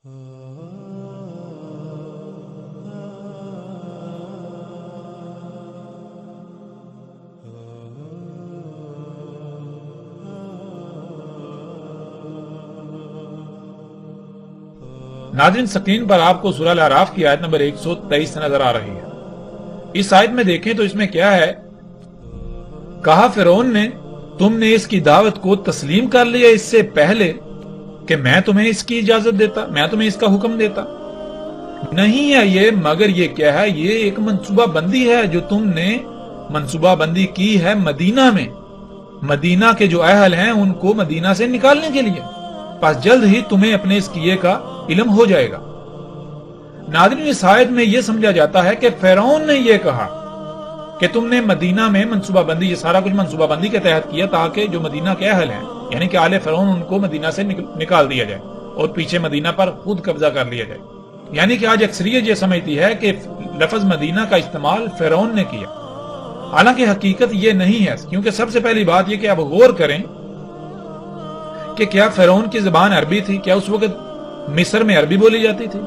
ناظرین، سکرین پر آپ کو سورہ الاعراف کی آیت نمبر 123 نظر آ رہی ہے۔ اس آیت میں دیکھیں تو اس میں کیا ہے؟ کہا فرعون نے، تم نے اس کی دعوت کو تسلیم کر لیا اس سے پہلے کہ میں تمہیں اس کی اجازت دیتا، میں تمہیں اس کا حکم دیتا؟ نہیں ہے یہ، مگر یہ کیا ہے؟ یہ ایک منصوبہ بندی ہے جو تم نے منصوبہ بندی کی ہے مدینہ میں، مدینہ کے جو اہل ہیں ان کو مدینہ سے نکالنے کے لیے۔ پس جلد ہی تمہیں اپنے اس کیے کا علم ہو جائے گا۔ ناظرین، اس آیت میں یہ سمجھا جاتا ہے کہ فرعون نے یہ کہا کہ تم نے مدینہ میں منصوبہ بندی، یہ سارا کچھ منصوبہ بندی کے تحت کیا تاکہ جو مدینہ کے اہل ہیں یعنی کہ آل فرعون ان کو مدینہ سے نکال دیا جائے اور پیچھے مدینہ پر خود قبضہ کر لیا جائے۔ یعنی کہ آج اکثریت یہ سمجھتی ہے کہ لفظ مدینہ کا استعمال فرعون نے کیا، حالانکہ حقیقت یہ نہیں ہے۔ کیونکہ سب سے پہلی بات یہ کہ آپ غور کریں کہ کیا فرعون کی زبان عربی تھی؟ کیا اس وقت مصر میں عربی بولی جاتی تھی؟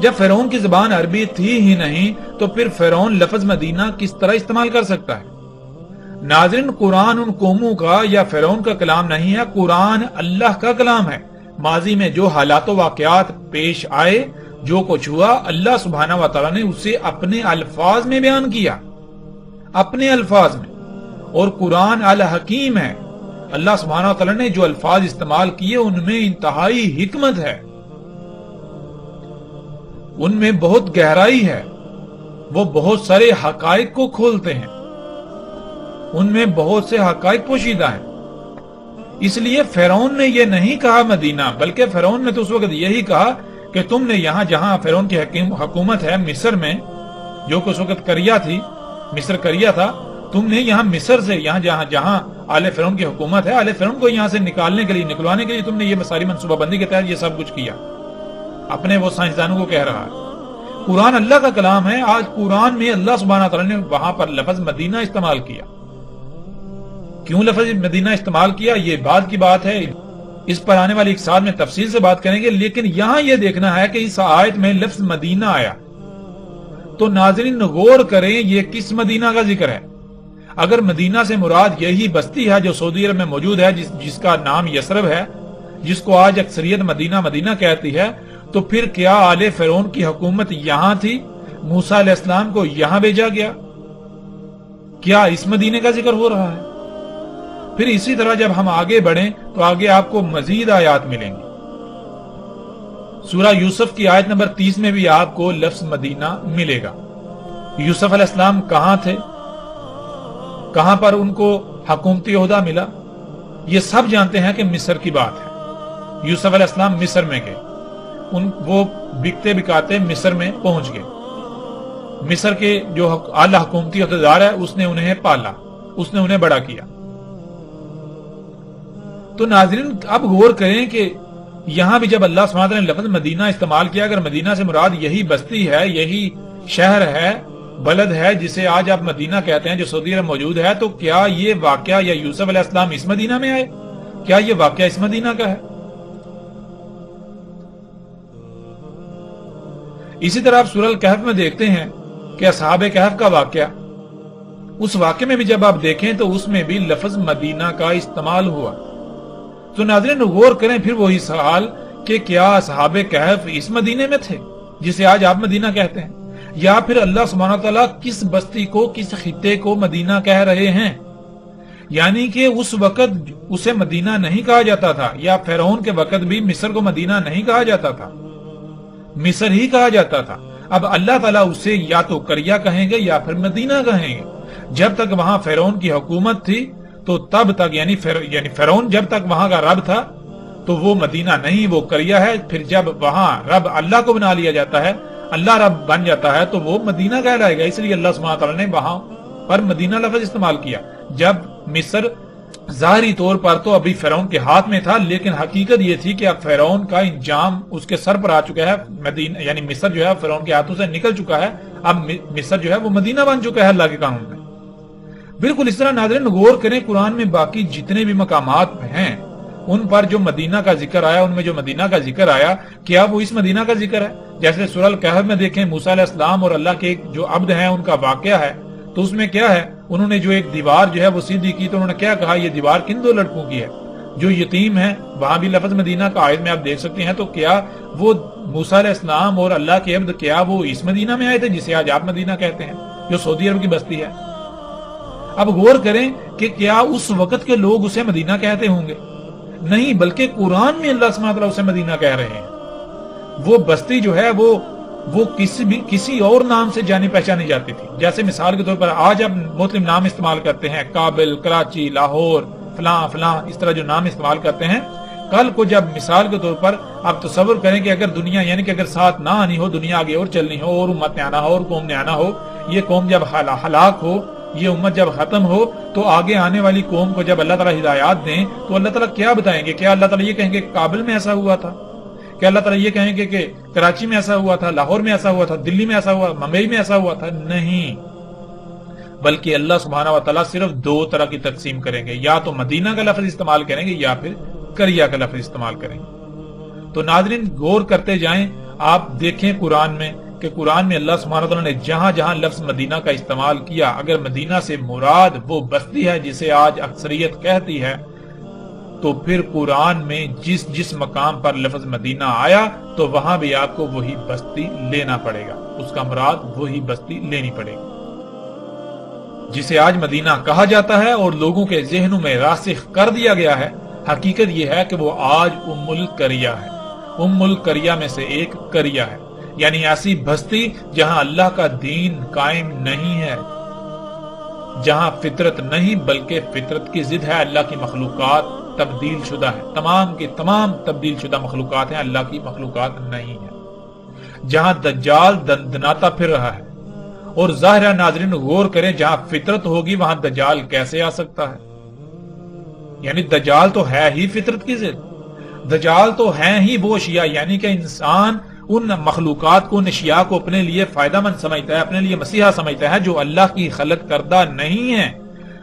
جب فرعون کی زبان عربی تھی ہی نہیں تو پھر فرعون لفظ مدینہ کس طرح استعمال کر سکتا ہے؟ ناظرین، قرآن ان قوموں کا یا فرعون کا کلام نہیں ہے، قرآن اللہ کا کلام ہے۔ ماضی میں جو حالات و واقعات پیش آئے، جو کچھ ہوا، اللہ سبحانہ و تعالیٰ نے اسے اپنے الفاظ میں بیان کیا، اپنے الفاظ میں۔ اور قرآن الحکیم ہے، اللہ سبحانہ و تعالیٰ نے جو الفاظ استعمال کیے ان میں انتہائی حکمت ہے، ان میں بہت گہرائی ہے، وہ بہت سارے حقائق کو کھولتے ہیں، ان میں بہت سے حقائق پوشیدہ ہیں۔ اس لیے فرعون نے یہ نہیں کہا مدینہ، بلکہ فرعون نے تو اس وقت یہی کہا کہ تم نے یہاں جہاں فرعون کی حکومت ہے مصر میں، جو کہ اس وقت کریا تھی، مصر کریا تھا، تم نے یہاں مصر سے، یہاں جہاں آل فرعون کی حکومت ہے، آل فرعون کو یہاں سے نکالنے کے لیے، نکلوانے کے لیے تم نے یہ ساری منصوبہ بندی کے تحت یہ سب کچھ کیا۔ اپنے وہ سائنسدانوں کو کہہ رہا ہے۔ قرآن اللہ کا کلام ہے۔ آج قرآن میں اللہ سبحانہ تعالیٰ نے وہاں پر لفظ مدینہ استعمال کیا۔ کیوں لفظ مدینہ استعمال کیا یہ بعد کی بات ہے، اس پر آنے والی ایک سال میں تفصیل سے بات کریں گے، لیکن یہاں یہ دیکھنا ہے کہ اس آیت میں لفظ مدینہ آیا تو ناظرین غور کریں یہ کس مدینہ کا ذکر ہے۔ اگر مدینہ سے مراد یہی بستی ہے جو سعودی عرب میں موجود ہے، جس کا نام یثرب ہے، جس کو آج اکثریت مدینہ مدینہ کہتی ہے، تو پھر کیا آل فرعون کی حکومت یہاں تھی؟ موسیٰ علیہ السلام کو یہاں بھیجا گیا؟ کیا اس مدینے کا ذکر ہو رہا ہے؟ پھر اسی طرح جب ہم آگے بڑھیں تو آگے آپ کو مزید آیات ملیں گی۔ سورہ یوسف کی آیت نمبر 30 میں بھی آپ کو لفظ مدینہ ملے گا۔ یوسف علیہ السلام کہاں تھے، کہاں پر ان کو حکومتی عہدہ ملا، یہ سب جانتے ہیں کہ مصر کی بات ہے۔ یوسف علیہ السلام مصر میں گئے، وہ بکتے بکاتے مصر میں پہنچ گئے۔ مصر کے جو اعلی حکومتی عہدیدار ہے اس نے انہیں پالا، اس نے انہیں بڑا کیا۔ تو ناظرین اب غور کریں کہ یہاں بھی جب اللہ سبحانہ نے لفظ مدینہ استعمال کیا، اگر مدینہ سے مراد یہی بستی ہے، یہی شہر ہے، بلد ہے جسے آج آپ مدینہ کہتے ہیں، جو سعودی عرب موجود ہے، تو کیا یہ واقعہ یا یوسف علیہ السلام اس مدینہ میں آئے؟ کیا یہ واقعہ اس مدینہ کا ہے؟ اسی طرح آپ سورہ الکہف میں دیکھتے ہیں کہ اصحاب کہف کا واقعہ، اس واقعے میں بھی جب آپ دیکھیں تو اس میں بھی لفظ مدینہ کا استعمال ہوا۔ تو ناظرین غور کریں پھر وہی سوال کہ کیا اصحاب کہف اس مدینے میں تھے جسے آج آپ مدینہ کہتے ہیں، یا پھر اللہ سبحانہ تعالیٰ کس بستی کو، کس خطے کو مدینہ کہہ رہے ہیں؟ یعنی کہ اس وقت اسے مدینہ نہیں کہا جاتا تھا، یا فرعون کے وقت بھی مصر کو مدینہ نہیں کہا جاتا تھا، مصر ہی کہا جاتا تھا۔ اب اللہ تعالیٰ اسے یا تو کریا کہیں گے یا پھر مدینہ کہیں گے۔ جب تک وہاں فرعون کی حکومت تھی تو تب تک یعنی فرعون جب تک وہاں کا رب تھا تو وہ مدینہ نہیں، وہ کریا ہے۔ پھر جب وہاں رب اللہ کو بنا لیا جاتا ہے، اللہ رب بن جاتا ہے، تو وہ مدینہ کہلائے گا۔ اس لیے اللہ سبحانہ تعالیٰ نے وہاں پر مدینہ لفظ استعمال کیا۔ جب مصر ظاہری طور پر تو ابھی فرعون کے ہاتھ میں تھا، لیکن حقیقت یہ تھی کہ اب فرعون کا انجام اس کے سر پر آ چکا ہے، مدینہ یعنی مصر جو ہے فرعون کے ہاتھوں سے نکل چکا ہے، اب مصر جو ہے وہ مدینہ بن چکا ہے اللہ کے قانون میں۔ بالکل اس طرح ناظرین غور کریں، قرآن میں باقی جتنے بھی مقامات ہیں ان پر جو مدینہ کا ذکر آیا، ان میں جو مدینہ کا ذکر آیا، کیا وہ اس مدینہ کا ذکر ہے؟ جیسے سورہ الکہف میں دیکھیں موسیٰ علیہ السلام اور اللہ کے جو عبد ہیں ان کا واقعہ ہے، تو اس میں کیا ہے، انہوں نے جو ایک دیوار جو ہے وہ سیدھی کی، تو انہوں نے کیا کہا، یہ دیوار کن دو لڑکوں کی ہے؟ جو یتیم ہیں، وہاں بھی لفظ مدینہ کا آیت میں آپ دیکھ سکتے ہیں، تو کیا وہ موسیٰ علیہ السلام اور اللہ کے عبد کیا وہ اس مدینہ میں آئے تھے جسے آج آپ مدینہ کہتے ہیں، جو سعودی عرب کی بستی ہے؟ اب غور کریں کہ کیا اس وقت کے لوگ اسے مدینہ کہتے ہوں گے؟ نہیں، بلکہ قرآن میں اللہ سبحانہ وتعالیٰ اسے مدینہ کہہ رہے ہیں۔ وہ بستی جو ہے وہ کسی اور نام سے جانی پہچانی جاتی تھی۔ جیسے مثال کے طور پر آج آپ مختلف نام استعمال کرتے ہیں، کابل، کراچی، لاہور، فلاں فلاں، اس طرح جو نام استعمال کرتے ہیں، کل کو جب مثال کے طور پر آپ تصور کریں کہ اگر دنیا، یعنی کہ اگر ساتھ نہ آنی ہو، دنیا آگے اور چلنی ہو، اور امت نے آنا ہو، اور قوم نے آنا ہو، یہ قوم جب ہلاک ہو، یہ امت جب ختم ہو، تو آگے آنے والی قوم کو جب اللہ تعالیٰ ہدایات دیں تو اللہ تعالیٰ کیا بتائیں گے؟ کیا اللہ تعالیٰ یہ کہیں گے کابل میں ایسا ہوا تھا؟ کیا اللہ تعالیٰ یہ کہیں گے کہ کراچی میں ایسا ہوا تھا، لاہور میں ایسا ہوا تھا، دلی میں ایسا ہوا، ممبئی میں ایسا ہوا تھا؟ نہیں، بلکہ اللہ سبحانہ و تعالیٰ صرف دو طرح کی تقسیم کریں گے، یا تو مدینہ کا لفظ استعمال کریں گے یا پھر کریا کا لفظ استعمال کریں گے۔ تو ناظرین غور کرتے جائیں، آپ دیکھیں قرآن میں کہ قرآن میں اللہ سبحانہ وتعالیٰ نے جہاں جہاں لفظ مدینہ کا استعمال کیا، اگر مدینہ سے مراد وہ بستی ہے جسے آج اکثریت کہتی ہے، تو پھر قرآن میں جس مقام پر لفظ مدینہ آیا تو وہاں بھی آپ کو وہی بستی لینا پڑے گا، اس کا مراد وہی بستی لینی پڑے گی جسے آج مدینہ کہا جاتا ہے اور لوگوں کے ذہنوں میں راسخ کر دیا گیا ہے۔ حقیقت یہ ہے کہ وہ آج ام القریہ ہے، ام القریہ میں سے ایک قریہ ہے، یعنی ایسی بستی جہاں اللہ کا دین قائم نہیں ہے، جہاں فطرت نہیں بلکہ فطرت کی ضد ہے، اللہ کی مخلوقات تبدیل شدہ ہے، تمام کی تمام تبدیل شدہ مخلوقات ہیں، اللہ کی مخلوقات نہیں ہے، جہاں دجال دندناتا پھر رہا ہے۔ اور ظاہر ہے ناظرین غور کریں، جہاں فطرت ہوگی وہاں دجال کیسے آ سکتا ہے؟ یعنی دجال تو ہے ہی فطرت کی ضد، دجال تو ہیں ہی وہ اشیاء، یعنی کہ انسان ان مخلوقات کو، ان اشیاء کو اپنے لیے فائدہ مند سمجھتا ہے، اپنے لیے مسیحا سمجھتا ہے، جو اللہ کی خلق کردہ نہیں ہے،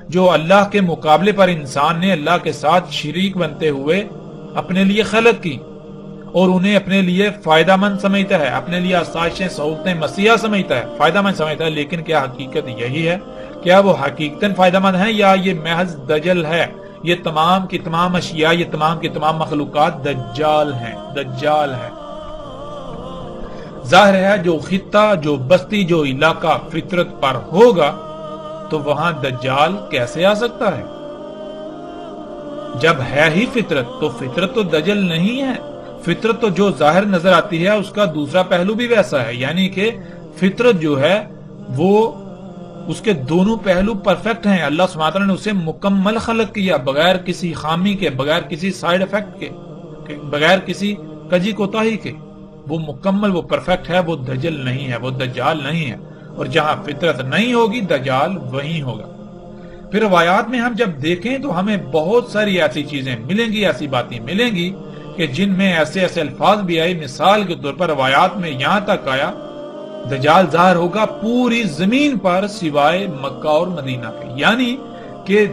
جو اللہ کے مقابلے پر انسان نے اللہ کے ساتھ شریک بنتے ہوئے اپنے لیے خلق کی، اور انہیں اپنے لیے فائدہ مند سمجھتا ہے، اپنے لیے آسائشیں سہولتیں مسیحا سمجھتا ہے، فائدہ مند سمجھتا ہے۔ لیکن کیا حقیقت یہی ہے؟ کیا وہ حقیقتاً فائدہ مند ہے، یا یہ محض دجل ہے؟ یہ تمام کی تمام اشیاء، یہ تمام کی تمام مخلوقات دجال ہیں، دجال ہے۔ ظاہر ہے جو خطہ، جو بستی، جو علاقہ فطرت پر ہوگا تو وہاں دجال کیسے آ سکتا ہے؟ جب ہے ہی فطرت تو فطرت تو دجل نہیں ہے۔ فطرت تو جو ظاہر نظر آتی ہے اس کا دوسرا پہلو بھی ویسا ہے، یعنی کہ فطرت جو ہے وہ اس کے دونوں پہلو پرفیکٹ ہیں۔ اللہ سبحانہ وتعالیٰ نے اسے مکمل خلق کیا، بغیر کسی خامی کے، بغیر کسی سائیڈ افیکٹ کے، بغیر کسی کجی کوتاہی کے، وہ مکمل، وہ پرفیکٹ ہے، وہ دجل نہیں ہے، وہ دجال نہیں ہے۔ اور جہاں فطرت نہیں ہوگی دجال وہیں ہوگا۔ پھر روایات میں ہم جب دیکھیں تو ہمیں بہت ساری ایسی چیزیں ملیں گی، ایسی باتیں ملیں گی کہ جن میں ایسے ایسے الفاظ بھی آئے۔ مثال کے طور پر روایات میں یہاں تک آیا دجال ظاہر ہوگا پوری زمین پر سوائے مکہ اور مدینہ کے، یعنی کہ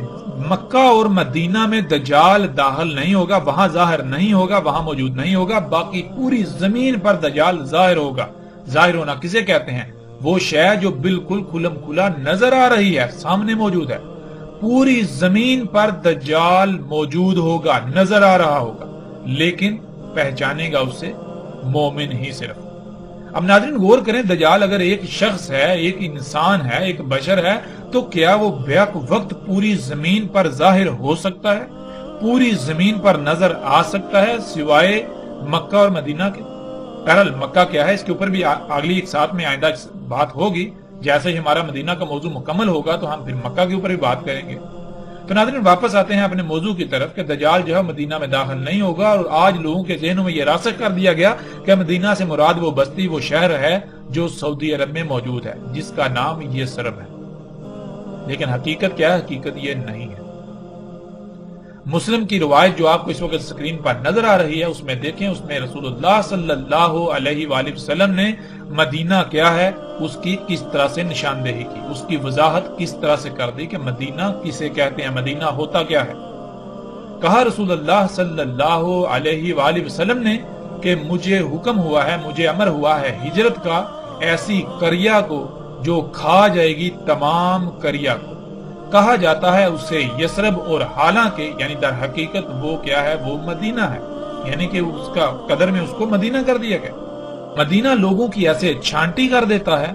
مکہ اور مدینہ میں دجال داخل نہیں ہوگا، وہاں ظاہر نہیں ہوگا، وہاں موجود نہیں ہوگا، باقی پوری زمین پر دجال ظاہر ہوگا۔ ظاہر ہونا کسے کہتے ہیں؟ وہ شے جو بالکل کھلم کھلا نظر آ رہی ہے، سامنے موجود ہے۔ پوری زمین پر دجال موجود ہوگا، نظر آ رہا ہوگا، لیکن پہچانے گا اسے مومن ہی صرف۔ اب ناظرین غور کریں، دجال اگر ایک شخص ہے، ایک انسان ہے، ایک بشر ہے، تو کیا وہ بیک وقت پوری زمین پر ظاہر ہو سکتا ہے؟ پوری زمین پر نظر آ سکتا ہے سوائے مکہ اور مدینہ کے؟ بہرحال مکہ کیا ہے اس کے اوپر بھی اگلی ایک ساتھ میں آئندہ بات ہوگی۔ جیسے ہی ہمارا مدینہ کا موضوع مکمل ہوگا تو ہم پھر مکہ کے اوپر بھی بات کریں گے۔ تو ناظرین واپس آتے ہیں اپنے موضوع کی طرف کہ دجال جو ہے مدینہ میں داخل نہیں ہوگا، اور آج لوگوں کے ذہنوں میں یہ راسخ کر دیا گیا کہ مدینہ سے مراد وہ بستی، وہ شہر ہے جو سعودی عرب میں موجود ہے، جس کا نام یثرب ہے۔ لیکن حقیقت کیا ہے؟ حقیقت یہ نہیں ہے۔ مسلم کی روایت جو آپ کو اس وقت اسکرین پر نظر آ رہی ہے، اس میں دیکھیں، اس میں رسول اللہ صلی اللہ علیہ وآلہ وسلم نے مدینہ کیا ہے اس کی کس طرح سے نشاندہی کی، اس کی وضاحت کس طرح سے کر دی کہ مدینہ کسے کہتے ہیں، مدینہ ہوتا کیا ہے۔ کہا رسول اللہ صلی اللہ علیہ وآلہ وسلم نے کہ مجھے حکم ہوا ہے، مجھے امر ہوا ہے ہجرت کا ایسی قریہ کو جو کھا جائے گی تمام قریہ کو۔ کہا جاتا ہے اسے یثرب، اور حالانکہ یعنی در حقیقت وہ کیا ہے، وہ مدینہ ہے، یعنی کہ اس کا قدر میں اس کو مدینہ کر دیا گیا۔ مدینہ لوگوں کی ایسے چھانٹی کر دیتا ہے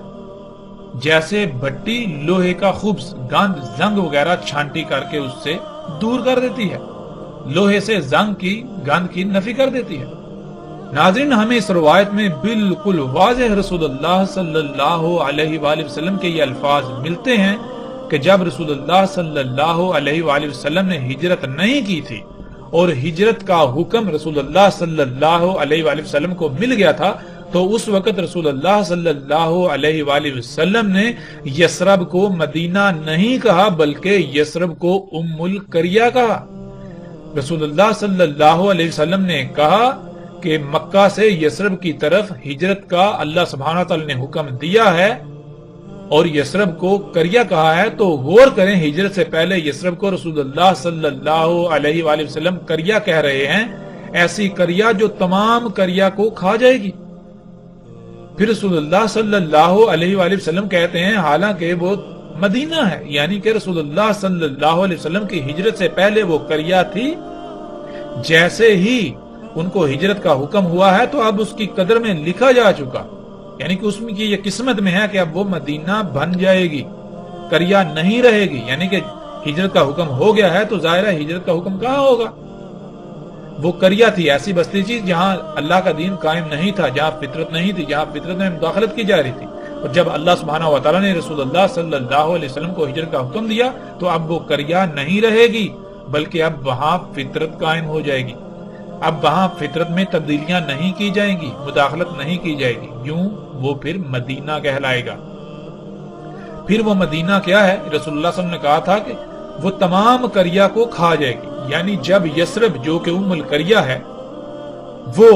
جیسے بھٹی لوہے کا خبز گند زنگ وغیرہ چھانٹی کر کے اس سے دور کر دیتی ہے، لوہے سے زنگ کی گند کی نفی کر دیتی ہے۔ ناظرین، ہمیں اس روایت میں بالکل واضح رسول اللہ صلی اللہ علیہ وآلہ وسلم کے یہ الفاظ ملتے ہیں کہ جب رسول اللہ صلی اللہ علیہ وآلہ وسلم نے ہجرت نہیں کی تھی اور ہجرت کا حکم رسول اللہ صلی اللہ علیہ وآلہ وسلم کو مل گیا تھا، تو اس وقت رسول اللہ صلی اللہ علیہ وآلہ وسلم نے یثرب کو مدینہ نہیں کہا بلکہ یثرب کو ام القریہ کہا۔ رسول اللہ صلی اللہ علیہ وسلم نے کہا کہ مکہ سے یثرب کی طرف ہجرت کا اللہ سبحانہ تعالی نے حکم دیا ہے اور یثرب کو قریہ کہا ہے، تو غور کریں ہجرت سے پہلے یثرب کو رسول اللہ صلی اللہ علیہ وآلہ وسلم قریہ کہہ رہے ہیں، ایسی قریہ جو تمام قریہ کو کھا جائے گی۔ پھر رسول اللہ صلی اللہ علیہ وآلہ وسلم کہتے ہیں حالانکہ وہ مدینہ ہے، یعنی کہ رسول اللہ صلی اللہ علیہ وسلم کی ہجرت سے پہلے وہ قریہ تھی، جیسے ہی ان کو ہجرت کا حکم ہوا ہے تو اب اس کی قدر میں لکھا جا چکا، یعنی کہ اس میں کی یہ قسمت میں ہے کہ اب وہ مدینہ بن جائے گی، قریہ نہیں رہے گی، یعنی کہ ہجرت کا حکم ہو گیا ہے تو ظاہر ہے ہجرت کا حکم کہاں ہوگا۔ وہ قریہ تھی، ایسی بستی تھی جہاں اللہ کا دین قائم نہیں تھا، جہاں فطرت نہیں تھی، جہاں فطرت میں مداخلت کی جا رہی تھی، اور جب اللہ سبحانہ و تعالیٰ نے رسول اللہ صلی اللہ علیہ وسلم کو ہجرت کا حکم دیا تو اب وہ قریہ نہیں رہے گی بلکہ اب وہاں فطرت قائم ہو جائے گی، اب وہاں فطرت میں تبدیلیاں نہیں کی جائیں گی، مداخلت نہیں کی جائے گی، یوں وہ پھر مدینہ کہلائے گا۔ پھر وہ مدینہ کیا ہے؟ رسول اللہ صلی اللہ علیہ وسلم نے کہا تھا کہ وہ تمام قریہ کو کھا جائے گی، یعنی جب یثرب جو کہ ام القریہ ہے وہ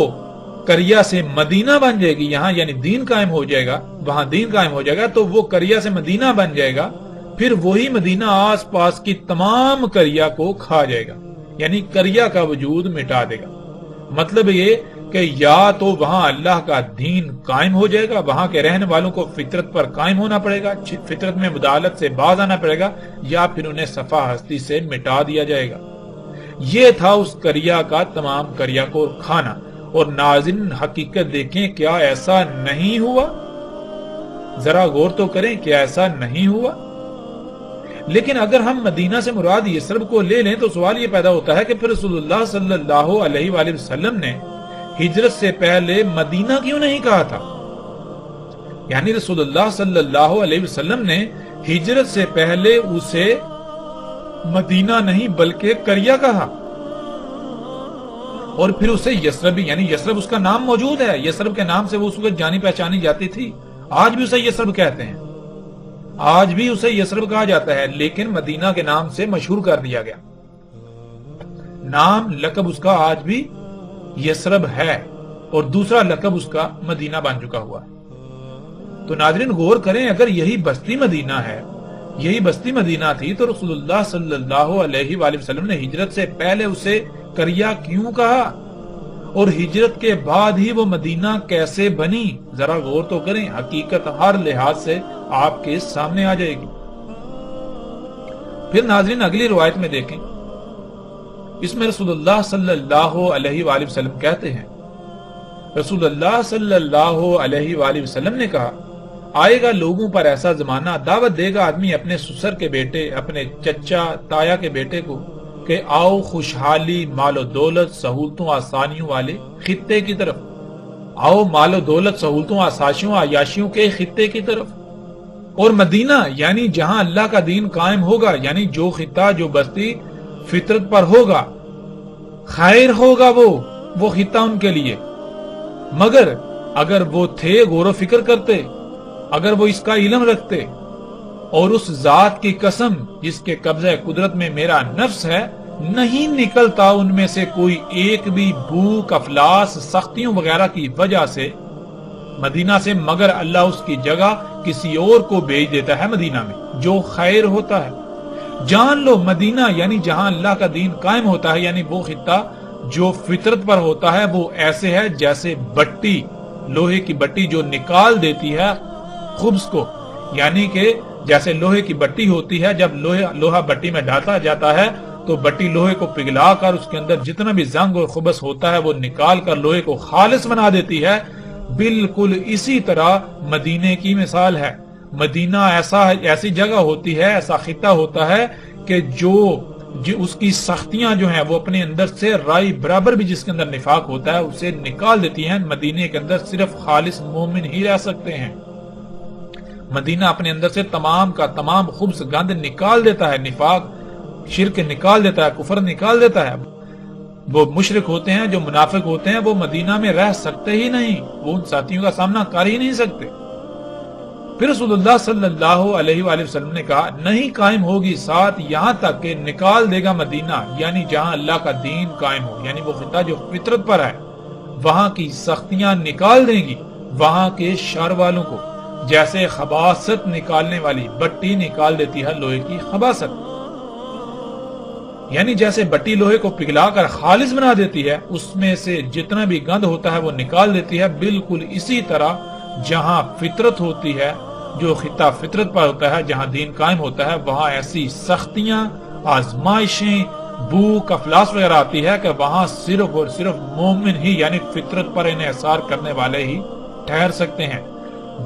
قریہ سے مدینہ بن جائے گی، یہاں یعنی دین قائم ہو جائے گا، وہاں دین قائم ہو جائے گا تو وہ قریہ سے مدینہ بن جائے گا، پھر وہی مدینہ آس پاس کی تمام قریہ کو کھا جائے گا، یعنی قریہ کا وجود مٹا دے گا۔ مطلب یہ کہ یا تو وہاں اللہ کا دین قائم ہو جائے گا، وہاں کے رہنے والوں کو فطرت پر قائم ہونا پڑے گا، فطرت میں مداخلت سے باز آنا پڑے گا، یا پھر انہیں صفا ہستی سے مٹا دیا جائے گا۔ یہ تھا اس قریہ کا تمام قریہ کو کھانا۔ اور ناظرین حقیقت دیکھیں، کیا ایسا نہیں ہوا؟ ذرا غور تو کریں، کیا ایسا نہیں ہوا؟ لیکن اگر ہم مدینہ سے مراد یثرب کو لے لیں تو سوال یہ پیدا ہوتا ہے کہ پھر رسول اللہ صلی اللہ علیہ وآلہ وسلم نے ہجرت سے پہلے مدینہ کیوں نہیں کہا تھا؟ یعنی رسول اللہ صلی اللہ علیہ وسلم نے ہجرت سے پہلے اسے مدینہ نہیں بلکہ قریہ کہا، اور پھر اسے یثرب، یعنی یثرب اس کا نام موجود ہے، یثرب کے نام سے وہ اس وقت جانی پہچانی جاتی تھی، آج بھی اسے یثرب کہتے ہیں، آج بھی اسے یثرب کہا جاتا ہے، لیکن مدینہ کے نام سے مشہور کر دیا گیا، نام لقب اس کا آج بھی یثرب ہے اور دوسرا لقب اس کا مدینہ بن چکا ہوا ہے۔ تو ناظرین غور کریں، اگر یہی بستی مدینہ ہے، یہی بستی مدینہ تھی تو رسول اللہ صلی اللہ علیہ وآلہ وسلم نے ہجرت سے پہلے اسے قریہ کیوں کہا، اور ہجرت کے بعد ہی وہ مدینہ کیسے بنی؟ ذرا غور تو کریں، حقیقت ہر لحاظ سے آپ کے سامنے آ جائے گی۔ پھر ناظرین اگلی روایت میں دیکھیں، اس میں رسول اللہ صلی اللہ علیہ وآلہ وسلم کہتے ہیں، رسول اللہ صلی اللہ علیہ وآلہ وسلم نے کہا، آئے گا لوگوں پر ایسا زمانہ، دعوت دے گا آدمی اپنے سسر کے بیٹے، اپنے چچا تایا کے بیٹے کو کہ آؤ خوشحالی، مال و دولت، سہولتوں آسانیوں والے خطے کی طرف، آؤ مال و دولت، سہولتوں آسائشوں عیاشیوں کے خطے کی طرف، اور مدینہ یعنی جہاں اللہ کا دین قائم ہوگا، یعنی جو خطہ جو بستی فطرت پر ہوگا، خیر ہوگا وہ خطہ ان کے لیے، مگر اگر وہ تھے غور و فکر کرتے، اگر وہ اس کا علم رکھتے، اور اس ذات کی قسم جس کے قبضہ قدرت میں میرا نفس ہے، نہیں نکلتا ان میں سے کوئی ایک بھی بھوک، افلاس، سختیوں وغیرہ کی وجہ سے مدینہ سے، مگر اللہ اس کی جگہ کسی اور کو بھیج دیتا ہے مدینہ میں جو خیر ہوتا ہے۔ جان لو مدینہ یعنی جہاں اللہ کا دین قائم ہوتا ہے، یعنی وہ خطہ جو فطرت پر ہوتا ہے، وہ ایسے ہے جیسے بٹی، لوہے کی بٹی جو نکال دیتی ہے خبز کو، یعنی کہ جیسے لوہے کی بٹی ہوتی ہے، جب لوہا بٹی میں ڈالا جاتا ہے تو بٹی لوہے کو پگھلا کر اس کے اندر جتنا بھی زنگ اور خبث ہوتا ہے وہ نکال کر لوہے کو خالص بنا دیتی ہے، بالکل اسی طرح مدینے کی مثال ہے۔ مدینہ ایسی جگہ ہوتی ہے، ایسا خطہ ہوتا ہے کہ جو اس کی سختیاں جو ہیں وہ اپنے اندر سے رائی برابر بھی جس کے اندر نفاق ہوتا ہے اسے نکال دیتی ہیں۔ مدینے کے اندر صرف خالص مومن ہی رہ سکتے ہیں۔ مدینہ اپنے اندر سے تمام کا تمام خبث گند نکال دیتا ہے، نفاق شرک نکال دیتا ہے، کفر نکال دیتا ہے۔ وہ مشرک ہوتے ہیں، جو منافق ہوتے ہیں، وہ مدینہ میں رہ سکتے ہی نہیں، وہ ان ساتھیوں کا سامنا کر ہی نہیں سکتے۔ پھر رسول اللہ صلی اللہ علیہ وآلہ وسلم نے کہا نہیں قائم ہوگی ساتھ یہاں تک کہ نکال دے گا مدینہ، یعنی جہاں اللہ کا دین قائم ہو، یعنی وہ خطہ جو فطرت پر ہے، وہاں کی سختیاں نکال دیں گی وہاں کے شر والوں کو، جیسے خباثت نکالنے والی بٹی نکال دیتی ہے لوہے کی خباثت، یعنی جیسے بٹی لوہے کو پگھلا کر خالص بنا دیتی ہے، اس میں سے جتنا بھی گند ہوتا ہے وہ نکال دیتی ہے، بالکل اسی طرح جہاں فطرت ہوتی ہے، جو خطہ فطرت پر ہوتا ہے، جہاں دین قائم ہوتا ہے، وہاں ایسی سختیاں، آزمائشیں، بھوک، افلاس وغیرہ آتی ہے کہ وہاں صرف اور صرف مومن ہی یعنی فطرت پر انحصار کرنے والے ہی ٹھہر سکتے ہیں۔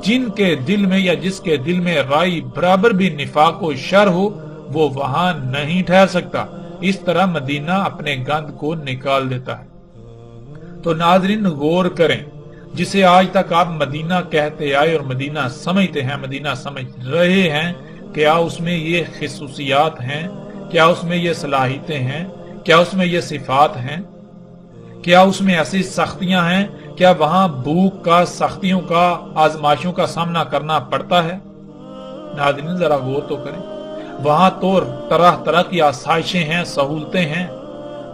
جن کے دل میں یا جس کے دل میں رائی برابر بھی نفاق و شر ہو وہ وہاں نہیں ٹھہر سکتا۔ اس طرح مدینہ اپنے گند کو نکال دیتا ہے۔ تو ناظرین غور کریں، جسے آج تک آپ مدینہ کہتے آئے اور مدینہ سمجھتے ہیں، مدینہ سمجھ رہے ہیں، کیا اس میں یہ خصوصیات ہیں؟ کیا اس میں یہ صلاحیتیں ہیں؟ کیا اس میں یہ صفات ہیں؟ کیا اس میں ایسی سختیاں ہیں؟ کیا وہاں بھوک کا، سختیوں کا، آزمائشوں کا سامنا کرنا پڑتا ہے؟ ناظرین ذرا غور تو کریں، وہاں تو طرح طرح کی آسائشیں ہیں، سہولتیں ہیں،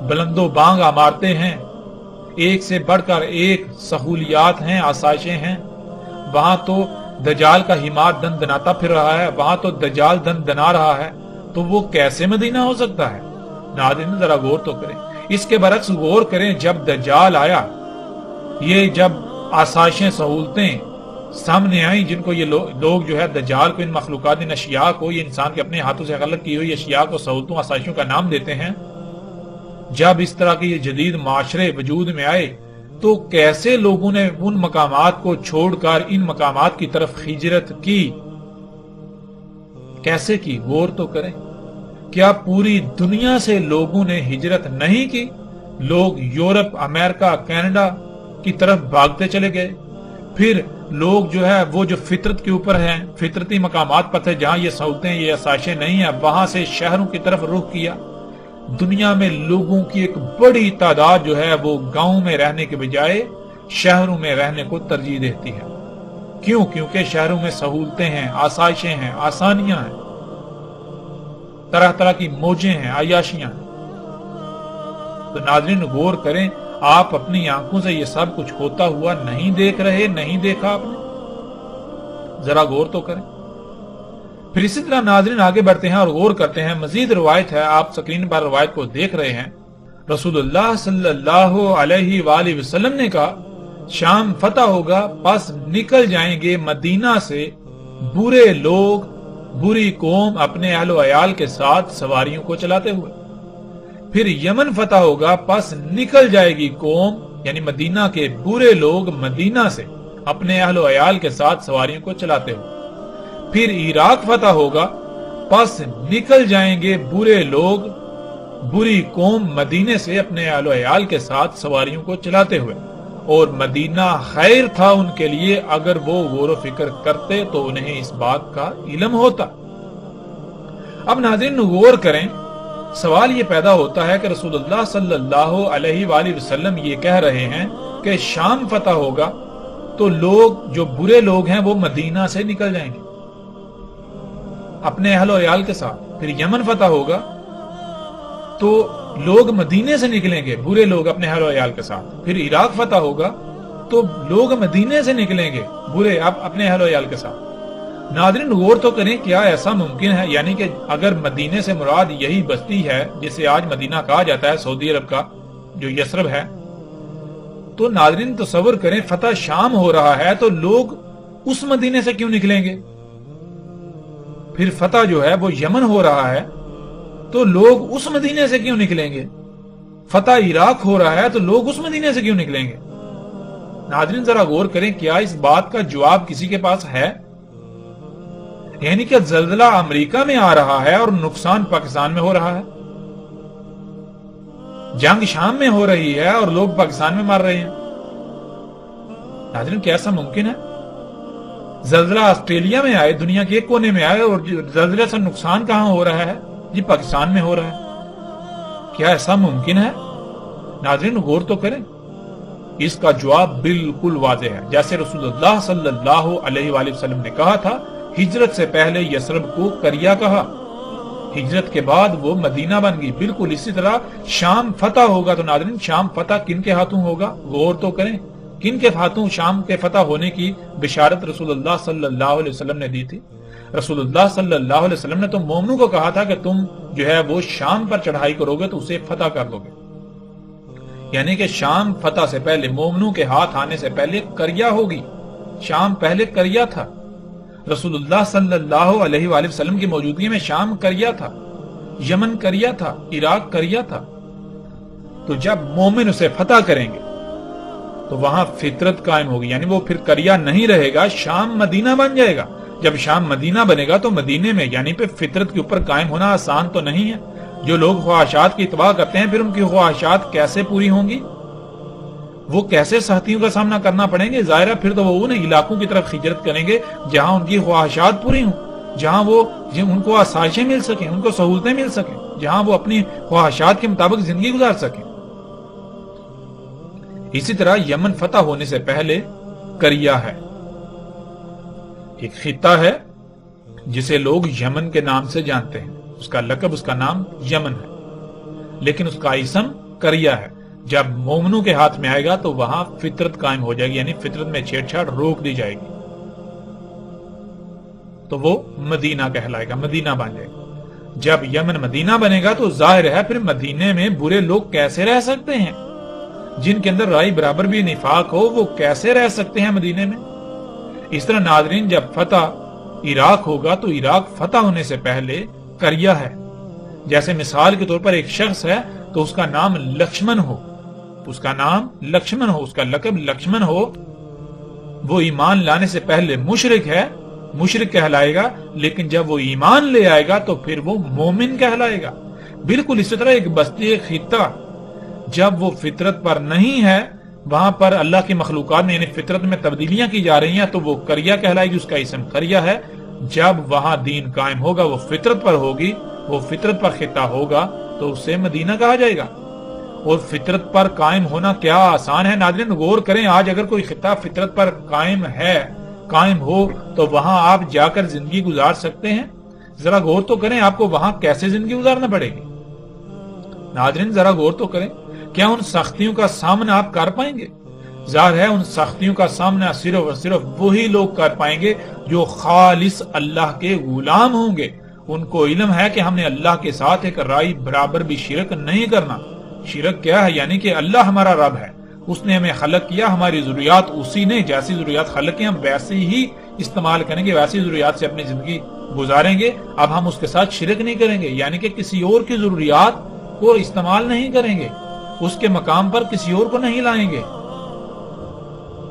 بلند و بانگ عمارتیں ہیں، ایک سے بڑھ کر ایک سہولیات ہیں، آسائشیں ہیں۔ وہاں تو دجال کا ہمار دن دناتا پھر رہا ہے، وہاں تو دجال دن دنا رہا ہے، تو وہ کیسے مدینہ ہو سکتا ہے؟ ناظرین ذرا غور تو کریں۔ اس کے برعکس غور کریں، جب دجال آیا، یہ جب آسائشیں، سہولتیں سامنے آئیں، جن کو یہ لوگ جو ہے دجال کو، ان مخلوقات، ان اشیاء کو، یہ انسان کے اپنے ہاتھوں سے خلق کی ہوئی اشیاء کو سہولتوں، آسائشوں کا نام دیتے ہیں، جب اس طرح کے یہ جدید معاشرے وجود میں آئے تو کیسے لوگوں نے ان مقامات کو چھوڑ کر ان مقامات کی طرف ہجرت کی؟ کیسے کی؟ غور تو کریں۔ کیا پوری دنیا سے لوگوں نے ہجرت نہیں کی؟ لوگ یورپ، امریکہ، کینیڈا کی طرف بھاگتے چلے گئے، پھر لوگ جو ہے وہ جو فطرت کے اوپر ہیں، فطرتی مقامات پر تھے جہاں یہ سہولتیں، یہ آسائشیں نہیں ہیں، وہاں سے شہروں کی طرف رخ کیا۔ دنیا میں لوگوں کی ایک بڑی تعداد جو ہے وہ گاؤں میں رہنے کے بجائے شہروں میں رہنے کو ترجیح دیتی ہے۔ کیوں؟ کیونکہ شہروں میں سہولتیں ہیں، آسائشیں ہیں، آسانیاں ہیں، طرح طرح کی موجیں ہیں، عیاشیاں ہیں۔ تو ناظرین غور کریں، آپ اپنی آنکھوں سے یہ سب کچھ ہوتا ہوا نہیں دیکھ رہے، نہیں دیکھا آپ نے؟ ذرا غور تو کریں۔ پھر اسی طرح ناظرین آگے بڑھتے ہیں اور غور کرتے ہیں، مزید روایت ہے، آپ سکرین پر روایت کو دیکھ رہے ہیں۔ رسول اللہ صلی اللہ علیہ وآلہ وسلم نے کہا شام فتح ہوگا، پس نکل جائیں گے مدینہ سے برے لوگ، بری قوم اپنے اہل و عیال کے ساتھ سواریوں کو چلاتے ہوئے۔ پھر یمن فتح ہوگا، پس نکل جائے گی قوم یعنی مدینہ کے برے لوگ مدینہ سے اپنے اہل و عیال کے ساتھ سواریوں کو چلاتے ہوئے۔ پھر عراق فتح ہوگا، پس نکل جائیں گے برے لوگ، بری قوم مدینے سے اپنے اہل و عیال کے ساتھ سواریوں کو چلاتے ہوئے، اور مدینہ خیر تھا ان کے لیے اگر وہ غور و فکر کرتے تو انہیں اس بات کا علم ہوتا۔ اب ناظرین غور کریں، سوال یہ پیدا ہوتا ہے کہ رسول اللہ صلی اللہ علیہ وآلہ وسلم یہ کہہ رہے ہیں کہ شام فتح ہوگا تو لوگ جو برے لوگ ہیں وہ مدینہ سے نکل جائیں گے اپنے اہل و عیال کے ساتھ۔ پھر یمن فتح ہوگا تو لوگ مدینے سے نکلیں گے، برے لوگ اپنے اہل و عیال کے ساتھ۔ پھر عراق فتح ہوگا تو لوگ مدینے سے نکلیں گے، برے اپنے اہل و عیال کے ساتھ۔ ناظرین غور تو کریں، کیا ایسا ممکن ہے؟ یعنی کہ اگر مدینے سے مراد یہی بستی ہے جسے آج مدینہ کہا جاتا ہے، سعودی عرب کا جو یثرب ہے، تو ناظرین تصور کریں فتح شام ہو رہا ہے تو لوگ اس مدینے سے کیوں نکلیں گے؟ پھر فتح جو ہے وہ یمن ہو رہا ہے تو لوگ اس مدینے سے کیوں نکلیں گے؟ فتح عراق ہو رہا ہے تو لوگ اس مدینے سے کیوں نکلیں گے؟ ناظرین ذرا غور کریں، کیا اس بات کا جواب کسی کے پاس ہے؟ یعنی کہ زلزلہ امریکہ میں آ رہا ہے اور نقصان پاکستان میں ہو رہا ہے، جنگ شام میں ہو رہی ہے اور لوگ پاکستان میں مر رہے ہیں۔ ناظرین کیا ایسا ممکن ہے؟ زلزلہ آسٹریلیا میں آئے، دنیا کے ایک کونے میں آئے، اور زلزلے سے نقصان کہاں ہو رہا ہے؟ جی پاکستان میں ہو رہا ہے۔ کیا ایسا ممکن ہے؟ ناظرین غور تو کریں، اس کا جواب بالکل واضح ہے۔ جیسے رسول اللہ صلی اللہ علیہ وآلہ وسلم نے کہا تھا، ہجرت سے پہلے یثرب کو کریا کہا، ہجرت کے بعد وہ مدینہ بن گئی۔ بالکل اسی طرح شام فتح ہوگا تو ناظرین شام فتح کن کے ہاتھوں ہوگا؟ غور تو کریں، کن کے ہاتھوں شام کے فتح ہونے کی بشارت رسول اللہ صلی اللہ علیہ وسلم نے دی تھی؟ رسول اللہ صلی اللہ علیہ وسلم نے تو مومنوں کو کہا تھا کہ تم جو ہے وہ شام پر چڑھائی کرو گے تو اسے فتح کر دو گے، یعنی کہ شام فتح سے پہلے، مومنوں کے ہاتھ آنے سے پہلے کریا ہوگی۔ شام پہلے کریا تھا، رسول اللہ صلی اللہ علیہ وآلہ وسلم کی موجودگی میں شام کریا تھا، یمن کریا تھا، عراق کریا تھا۔ تو جب مومن اسے فتح کریں گے تو وہاں فطرت قائم ہوگی، یعنی وہ پھر کریا نہیں رہے گا، شام مدینہ بن جائے گا۔ جب شام مدینہ بنے گا تو مدینے میں یعنی پہ فطرت کے اوپر قائم ہونا آسان تو نہیں ہے۔ جو لوگ خواہشات کی اتباع کرتے ہیں پھر ان کی خواہشات کیسے پوری ہوں گی؟ وہ کیسے سختیوں کا سامنا کرنا پڑیں گے؟ ظاہر ہے پھر تو وہ ان علاقوں کی طرف ہجرت کریں گے جہاں ان کی خواہشات پوری ہوں، جہاں وہ ان کو آسائشیں مل سکیں، ان کو سہولتیں مل سکیں، جہاں وہ اپنی خواہشات کے مطابق زندگی گزار سکیں۔ اسی طرح یمن فتح ہونے سے پہلے کریا ہے، ایک خطہ ہے جسے لوگ یمن کے نام سے جانتے ہیں، اس کا لقب، اس کا نام یمن ہے، لیکن اس کا اسم کریا ہے۔ جب مومنوں کے ہاتھ میں آئے گا تو وہاں فطرت قائم ہو جائے گی، یعنی فطرت میں چھیڑ چھاڑ روک دی جائے گی، تو وہ مدینہ کہلائے گا، مدینہ بن جائے گا۔ جب یمن مدینہ بنے گا تو ظاہر ہے پھر مدینے میں برے لوگ کیسے رہ سکتے ہیں؟ جن کے اندر رائے برابر بھی نفاق ہو وہ کیسے رہ سکتے ہیں مدینے میں؟ اس طرح ناظرین جب فتح عراق ہوگا تو عراق فتح ہونے سے پہلے کریا ہے۔ جیسے مثال کے طور پر ایک شخص ہے تو اس کا نام لکشمن ہو، اس کا نام لکشمن ہو، اس کا لقب لکشمن ہو، وہ ایمان لانے سے پہلے مشرک ہے، مشرک کہلائے گا، لیکن جب وہ ایمان لے آئے گا تو پھر وہ مومن کہلائے گا۔ بالکل اسی طرح ایک بستی، ایک خطہ جب وہ فطرت پر نہیں ہے، وہاں پر اللہ کی مخلوقات میں یعنی فطرت میں تبدیلیاں کی جا رہی ہیں تو وہ کریا کہلائے گی، اس کا اسم کریا ہے۔ جب وہاں دین قائم ہوگا، وہ فطرت پر ہوگی، وہ فطرت پر خطہ ہوگا تو اسے مدینہ کہا جائے گا۔ اور فطرت پر قائم ہونا کیا آسان ہے؟ ناظرین غور کریں، آج اگر کوئی خطہ فطرت پر قائم ہے، قائم ہو تو وہاں آپ جا کر زندگی گزار سکتے ہیں؟ ذرا غور تو کریں، آپ کو وہاں کیسے زندگی گزارنا پڑے گی؟ ناظرین ذرا غور تو کریں، کیا ان سختیوں کا سامنا آپ کر پائیں گے؟ ظاہر ہے ان سختیوں کا سامنا صرف اور صرف وہی لوگ کر پائیں گے جو خالص اللہ کے غلام ہوں گے۔ ان کو علم ہے کہ ہم نے اللہ کے ساتھ ایک رائے برابر بھی شرک نہیں کرنا۔ شرک کیا ہے؟ یعنی کہ اللہ ہمارا رب ہے، اس نے ہمیں خلق کیا، ہماری ضروریات اسی نے جیسی ضروریات خلق کی ہم ویسے ہی استعمال کریں گے، ویسی ضروریات سے اپنی زندگی گزاریں گے۔ اب ہم اس کے ساتھ شرک نہیں کریں گے، یعنی کہ کسی اور کی ضروریات کو استعمال نہیں کریں گے، اس کے مقام پر کسی اور کو نہیں لائیں گے۔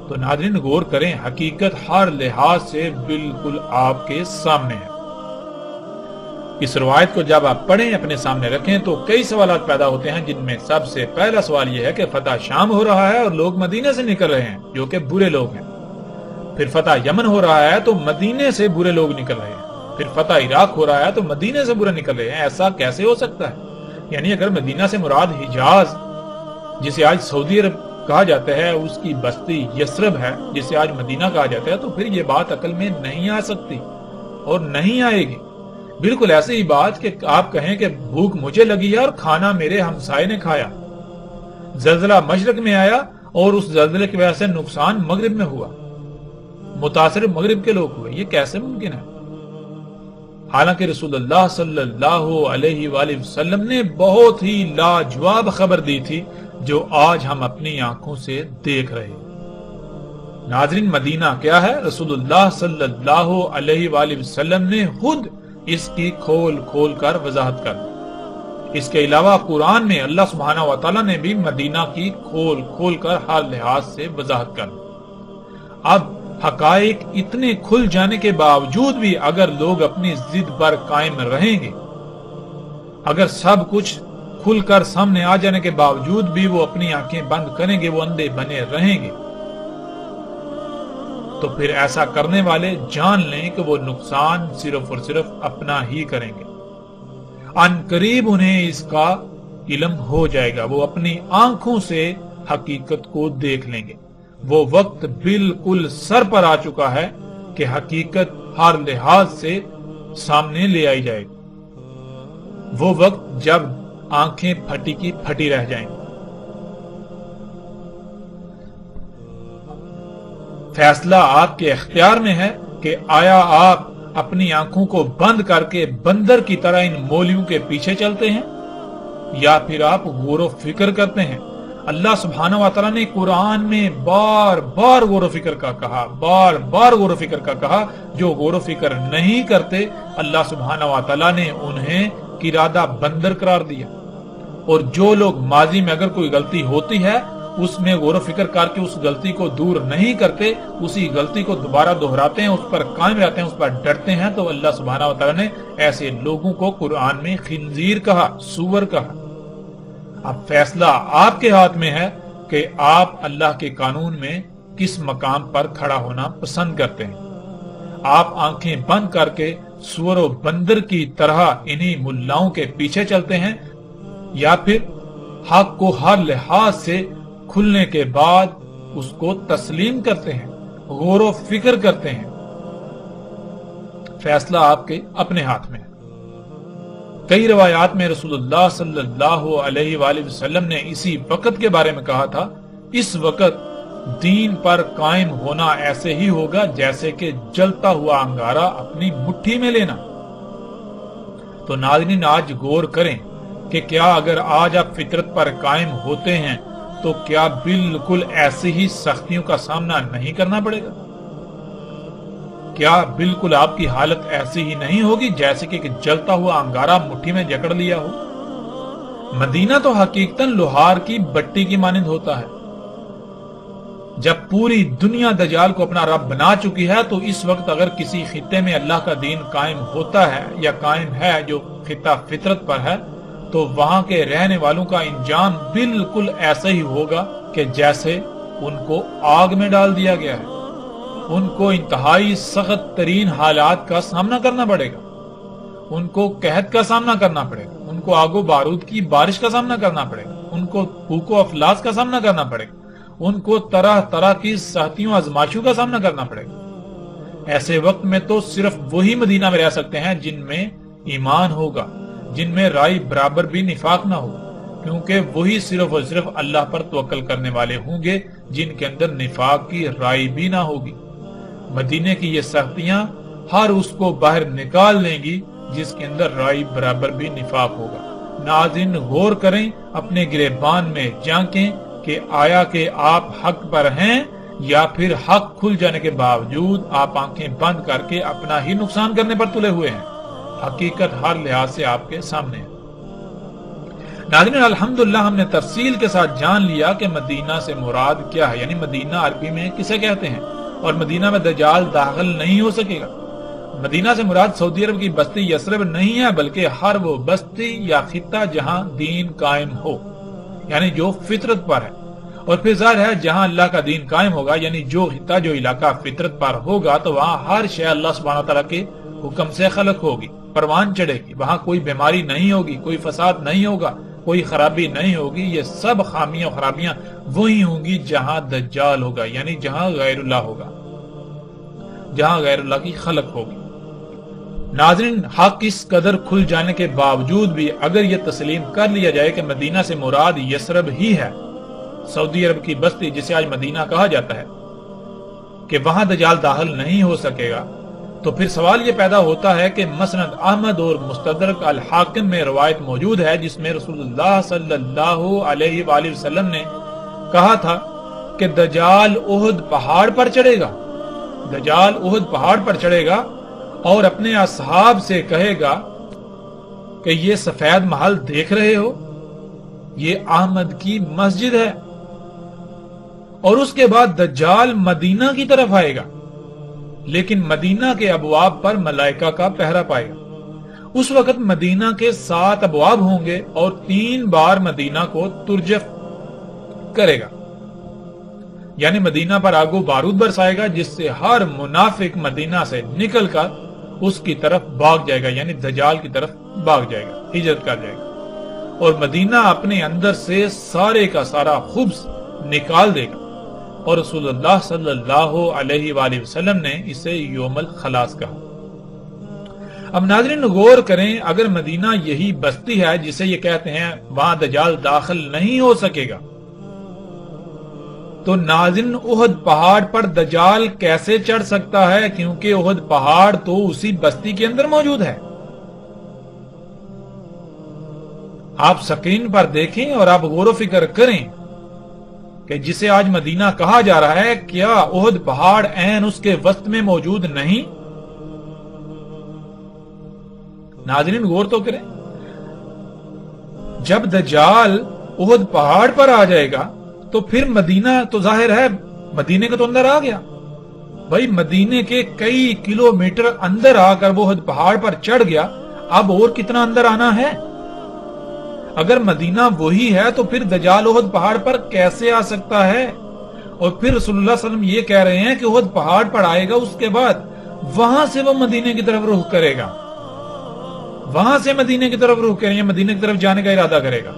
تو ناظرین غور کریں، حقیقت ہر لحاظ سے بالکل آپ کے سامنے ہے۔ اس روایت کو جب آپ پڑھیں، اپنے سامنے رکھیں تو کئی سوالات پیدا ہوتے ہیں، جن میں سب سے پہلا سوال یہ ہے کہ فتح شام ہو رہا ہے اور لوگ مدینے سے نکل رہے ہیں جو کہ برے لوگ ہیں۔ پھر فتح یمن ہو رہا ہے تو مدینے سے برے لوگ نکل رہے ہیں۔ پھر فتح عراق ہو رہا ہے تو مدینے سے برے نکل رہے ہیں۔ ایسا کیسے ہو سکتا ہے؟ یعنی اگر مدینہ سے مراد حجاز، جسے آج سعودی عرب کہا جاتا ہے، اس کی بستی یثرب ہے جسے آج مدینہ کہا جاتا ہے، تو پھر یہ بات عقل میں نہیں آ سکتی اور نہیں آئے گی۔ بالکل ایسی ہی بات کہ آپ کہیں کہ بھوک مجھے لگی ہے اور کھانا میرے ہمسائے نے کھایا، زلزلہ مشرق میں آیا اور اس زلزلے کی وجہ سے نقصان مغرب میں ہوا، متاثر مغرب کے لوگ ہوئے، یہ کیسے ممکن ہے؟ حالانکہ رسول اللہ صلی اللہ علیہ وآلہ وسلم نے بہت ہی لاجواب خبر دی تھی جو آج ہم اپنی آنکھوں سے دیکھ رہے ہیں۔ ناظرین، مدینہ کیا ہے؟ رسول اللہ صلی اللہ علیہ وآلہ وسلم نے خود اس کی کھول کھول کر وضاحت کر دی۔ اس کے علاوہ قرآن میں اللہ سبحانہ و تعالیٰ نے بھی مدینہ کی کھول کھول کر ہر لحاظ سے وضاحت کر دی۔ اب حقائق اتنے کھل جانے کے باوجود بھی اگر لوگ اپنی ضد پر قائم رہیں گے، اگر سب کچھ کھل کر سامنے آ جانے کے باوجود بھی وہ اپنی آنکھیں بند کریں گے، وہ اندھے بنے رہیں گے، تو پھر ایسا کرنے والے جان لیں کہ وہ نقصان صرف اور صرف اپنا ہی کریں گے۔ ان قریب انہیں اس کا علم ہو جائے گا، وہ اپنی آنکھوں سے حقیقت کو دیکھ لیں گے۔ وہ وقت بالکل سر پر آ چکا ہے کہ حقیقت ہر لحاظ سے سامنے لے آئی جائے گی۔ وہ وقت جب آنکھیں پھٹی کی پھٹی رہ جائیں گی۔ فیصلہ آپ کے اختیار میں ہے کہ آیا آپ اپنی آنکھوں کو بند کر کے بندر کی طرح ان مولیوں کے پیچھے چلتے ہیں، یا پھر آپ غور و فکر کرتے ہیں۔ اللہ سبحانہ و تعالیٰ نے قرآن میں بار بار غور و فکر کا کہا، بار بار غور و فکر کا کہا۔ جو غور و فکر نہیں کرتے، اللہ سبحانہ و تعالیٰ نے انہیں قرادہ بندر قرار دیا۔ اور جو لوگ ماضی میں اگر کوئی غلطی ہوتی ہے اس میں غور و فکر کر کے اس غلطی کو دور نہیں کرتے، اسی غلطی کو دوبارہ دہراتے ہیں، اس پر قائم رہتے ہیں، اس پر ڈرتے ہیں، تو اللہ سبحانہ و تعالیٰ نے ایسے لوگوں کو قرآن میں خنزیر کہا، سور کہا۔ اب فیصلہ آپ کے ہاتھ میں ہے کہ آپ اللہ کے قانون میں کس مقام پر کھڑا ہونا پسند کرتے ہیں۔ آپ آنکھیں بند کر کے سور و بندر کی طرح انہی ملاؤں کے پیچھے چلتے ہیں، یا پھر حق کو ہر لحاظ سے کھلنے کے بعد اس کو تسلیم کرتے ہیں، غور و فکر کرتے ہیں۔ فیصلہ آپ کے اپنے ہاتھ میں ہے۔ کئی روایات میں رسول اللہ صلی اللہ علیہ وآلہ وسلم نے اسی وقت کے بارے میں کہا تھا، اس وقت دین پر قائم ہونا ایسے ہی ہوگا جیسے کہ جلتا ہوا انگارہ اپنی مٹھی میں لینا۔ تو ناظرین، آج غور کریں کہ کیا اگر آج آپ فطرت پر قائم ہوتے ہیں تو کیا بالکل ایسی ہی سختیوں کا سامنا نہیں کرنا پڑے گا؟ کیا بالکل آپ کی حالت ایسی ہی نہیں ہوگی جیسے کہ جلتا ہوا انگارہ مٹھی میں جکڑ لیا ہو؟ مدینہ تو حقیقتاً لوہار کی بٹی کی مانند ہوتا ہے۔ جب پوری دنیا دجال کو اپنا رب بنا چکی ہے تو اس وقت اگر کسی خطے میں اللہ کا دین قائم ہوتا ہے یا قائم ہے جو خطہ فطرت پر ہے، تو وہاں کے رہنے والوں کا انجام بالکل ایسا ہی ہوگا کہ جیسے ان کو آگ میں ڈال دیا گیا ہے۔ ان کو انتہائی سخت ترین حالات کا سامنا کرنا پڑے گا، ان کو قحط کا سامنا کرنا پڑے گا، ان کو آگ و بارود کی بارش کا سامنا کرنا پڑے گا، ان کو بھوک و افلاس کا سامنا کرنا پڑے گا، ان کو طرح طرح کی سختیوں آزمائشوں کا سامنا کرنا پڑے گا۔ ایسے وقت میں تو صرف وہی مدینہ میں رہ سکتے ہیں جن میں ایمان ہوگا، جن میں رائے برابر بھی نفاق نہ ہوگا، کیونکہ وہی صرف اور صرف اللہ پر توکل کرنے والے ہوں گے جن کے اندر نفاق کی رائے بھی نہ ہوگی۔ مدینے کی یہ سختیاں ہر اس کو باہر نکال لیں گی جس کے اندر رائے برابر بھی نفاق ہوگا۔ ناظرین، غور کریں، اپنے گریبان میں جھانکیں کہ آیا کہ آپ حق پر ہیں یا پھر حق کھل جانے کے باوجود آپ آنکھیں بند کر کے اپنا ہی نقصان کرنے پر تلے ہوئے ہیں۔ حقیقت ہر لحاظ سے آپ کے سامنے ہے۔ ناظرین، الحمدللہ ہم نے تفصیل کے ساتھ جان لیا کہ مدینہ سے مراد کیا ہے، یعنی مدینہ عربی میں کسے کہتے ہیں، اور مدینہ میں دجال داخل نہیں ہو سکے گا۔ مدینہ سے مراد سعودی عرب کی بستی یثرب نہیں ہے، بلکہ ہر وہ بستی یا خطہ جہاں دین قائم ہو، یعنی جو فطرت پر ہے۔ اور پھر ظاہر ہے جہاں اللہ کا دین قائم ہوگا، یعنی جو خطہ جو علاقہ فطرت پر ہوگا، تو وہاں ہر شے اللہ سبحانہ تعالیٰ کے حکم سے خلق ہوگی، پروان چڑھے گی، وہاں کوئی بیماری نہیں ہوگی، کوئی فساد نہیں ہوگا، کوئی خرابی نہیں ہوگی۔ یہ سب خامیاں خرابیاں وہی ہوں گی جہاں دجال ہوگا، یعنی جہاں غیر اللہ ہوگا، جہاں غیر اللہ کی خلق ہوگی۔ ناظرین، حق اس قدر کھل جانے کے باوجود بھی اگر یہ تسلیم کر لیا جائے کہ مدینہ سے مراد یثرب ہی ہے، سعودی عرب کی بستی جسے آج مدینہ کہا جاتا ہے، کہ وہاں دجال داخل نہیں ہو سکے گا، تو پھر سوال یہ پیدا ہوتا ہے کہ مسند احمد اور مستدرک الحاکم میں روایت موجود ہے جس میں رسول اللہ صلی اللہ علیہ وآلہ وسلم نے کہا تھا کہ دجال احد پہاڑ پر چڑھے گا، دجال احد پہاڑ پر چڑھے گا اور اپنے اصحاب سے کہے گا کہ یہ سفید محل دیکھ رہے ہو، یہ احمد کی مسجد ہے، اور اس کے بعد دجال مدینہ کی طرف آئے گا، لیکن مدینہ کے ابواب پر ملائکہ کا پہرا پائے گا۔ اس وقت مدینہ کے 7 ابواب ہوں گے اور 3 بار مدینہ کو ترجف کرے گا، یعنی مدینہ پر آگ و بارود برسائے گا، جس سے ہر منافق مدینہ سے نکل کر اس کی طرف بھاگ جائے گا، یعنی دجال کی طرف بھاگ جائے گا، ہجرت کر جائے گا، اور مدینہ اپنے اندر سے سارے کا سارا خبث نکال دے گا، اور رسول اللہ صلی اللہ علیہ وآلہ وسلم نے اسے یوم الخلاص کہا۔ اب ناظرین غور کریں، اگر مدینہ یہی بستی ہے جسے یہ کہتے ہیں وہاں دجال داخل نہیں ہو سکے گا، تو ناظرین احد پہاڑ پر دجال کیسے چڑھ سکتا ہے؟ کیونکہ احد پہاڑ تو اسی بستی کے اندر موجود ہے۔ آپ سکرین پر دیکھیں اور آپ غور و فکر کریں کہ جسے آج مدینہ کہا جا رہا ہے، کیا احد پہاڑ عین اس کے وسط میں موجود نہیں؟ ناظرین غور تو کریں، جب دجال احد پہاڑ پر آ جائے گا تو پھر مدینہ تو ظاہر ہے مدینے کا تو اندر آ گیا، بھائی مدینے کے کئی کلومیٹر اندر آ کر وہ احد پہاڑ پر چڑھ گیا، اب اور کتنا اندر آنا ہے؟ اگر مدینہ وہی ہے تو پھر دجال احد پہاڑ پر کیسے آ سکتا ہے؟ اور پھر رسول اللہ صلی اللہ علیہ وسلم یہ کہہ رہے ہیں کہ احد پہاڑ پر آئے گا، اس کے بعد وہاں سے وہ مدینے کی طرف رخ کرے گا، وہاں سے مدینے کی طرف رخ کریں، مدینے کی طرف جانے کا ارادہ کرے گا۔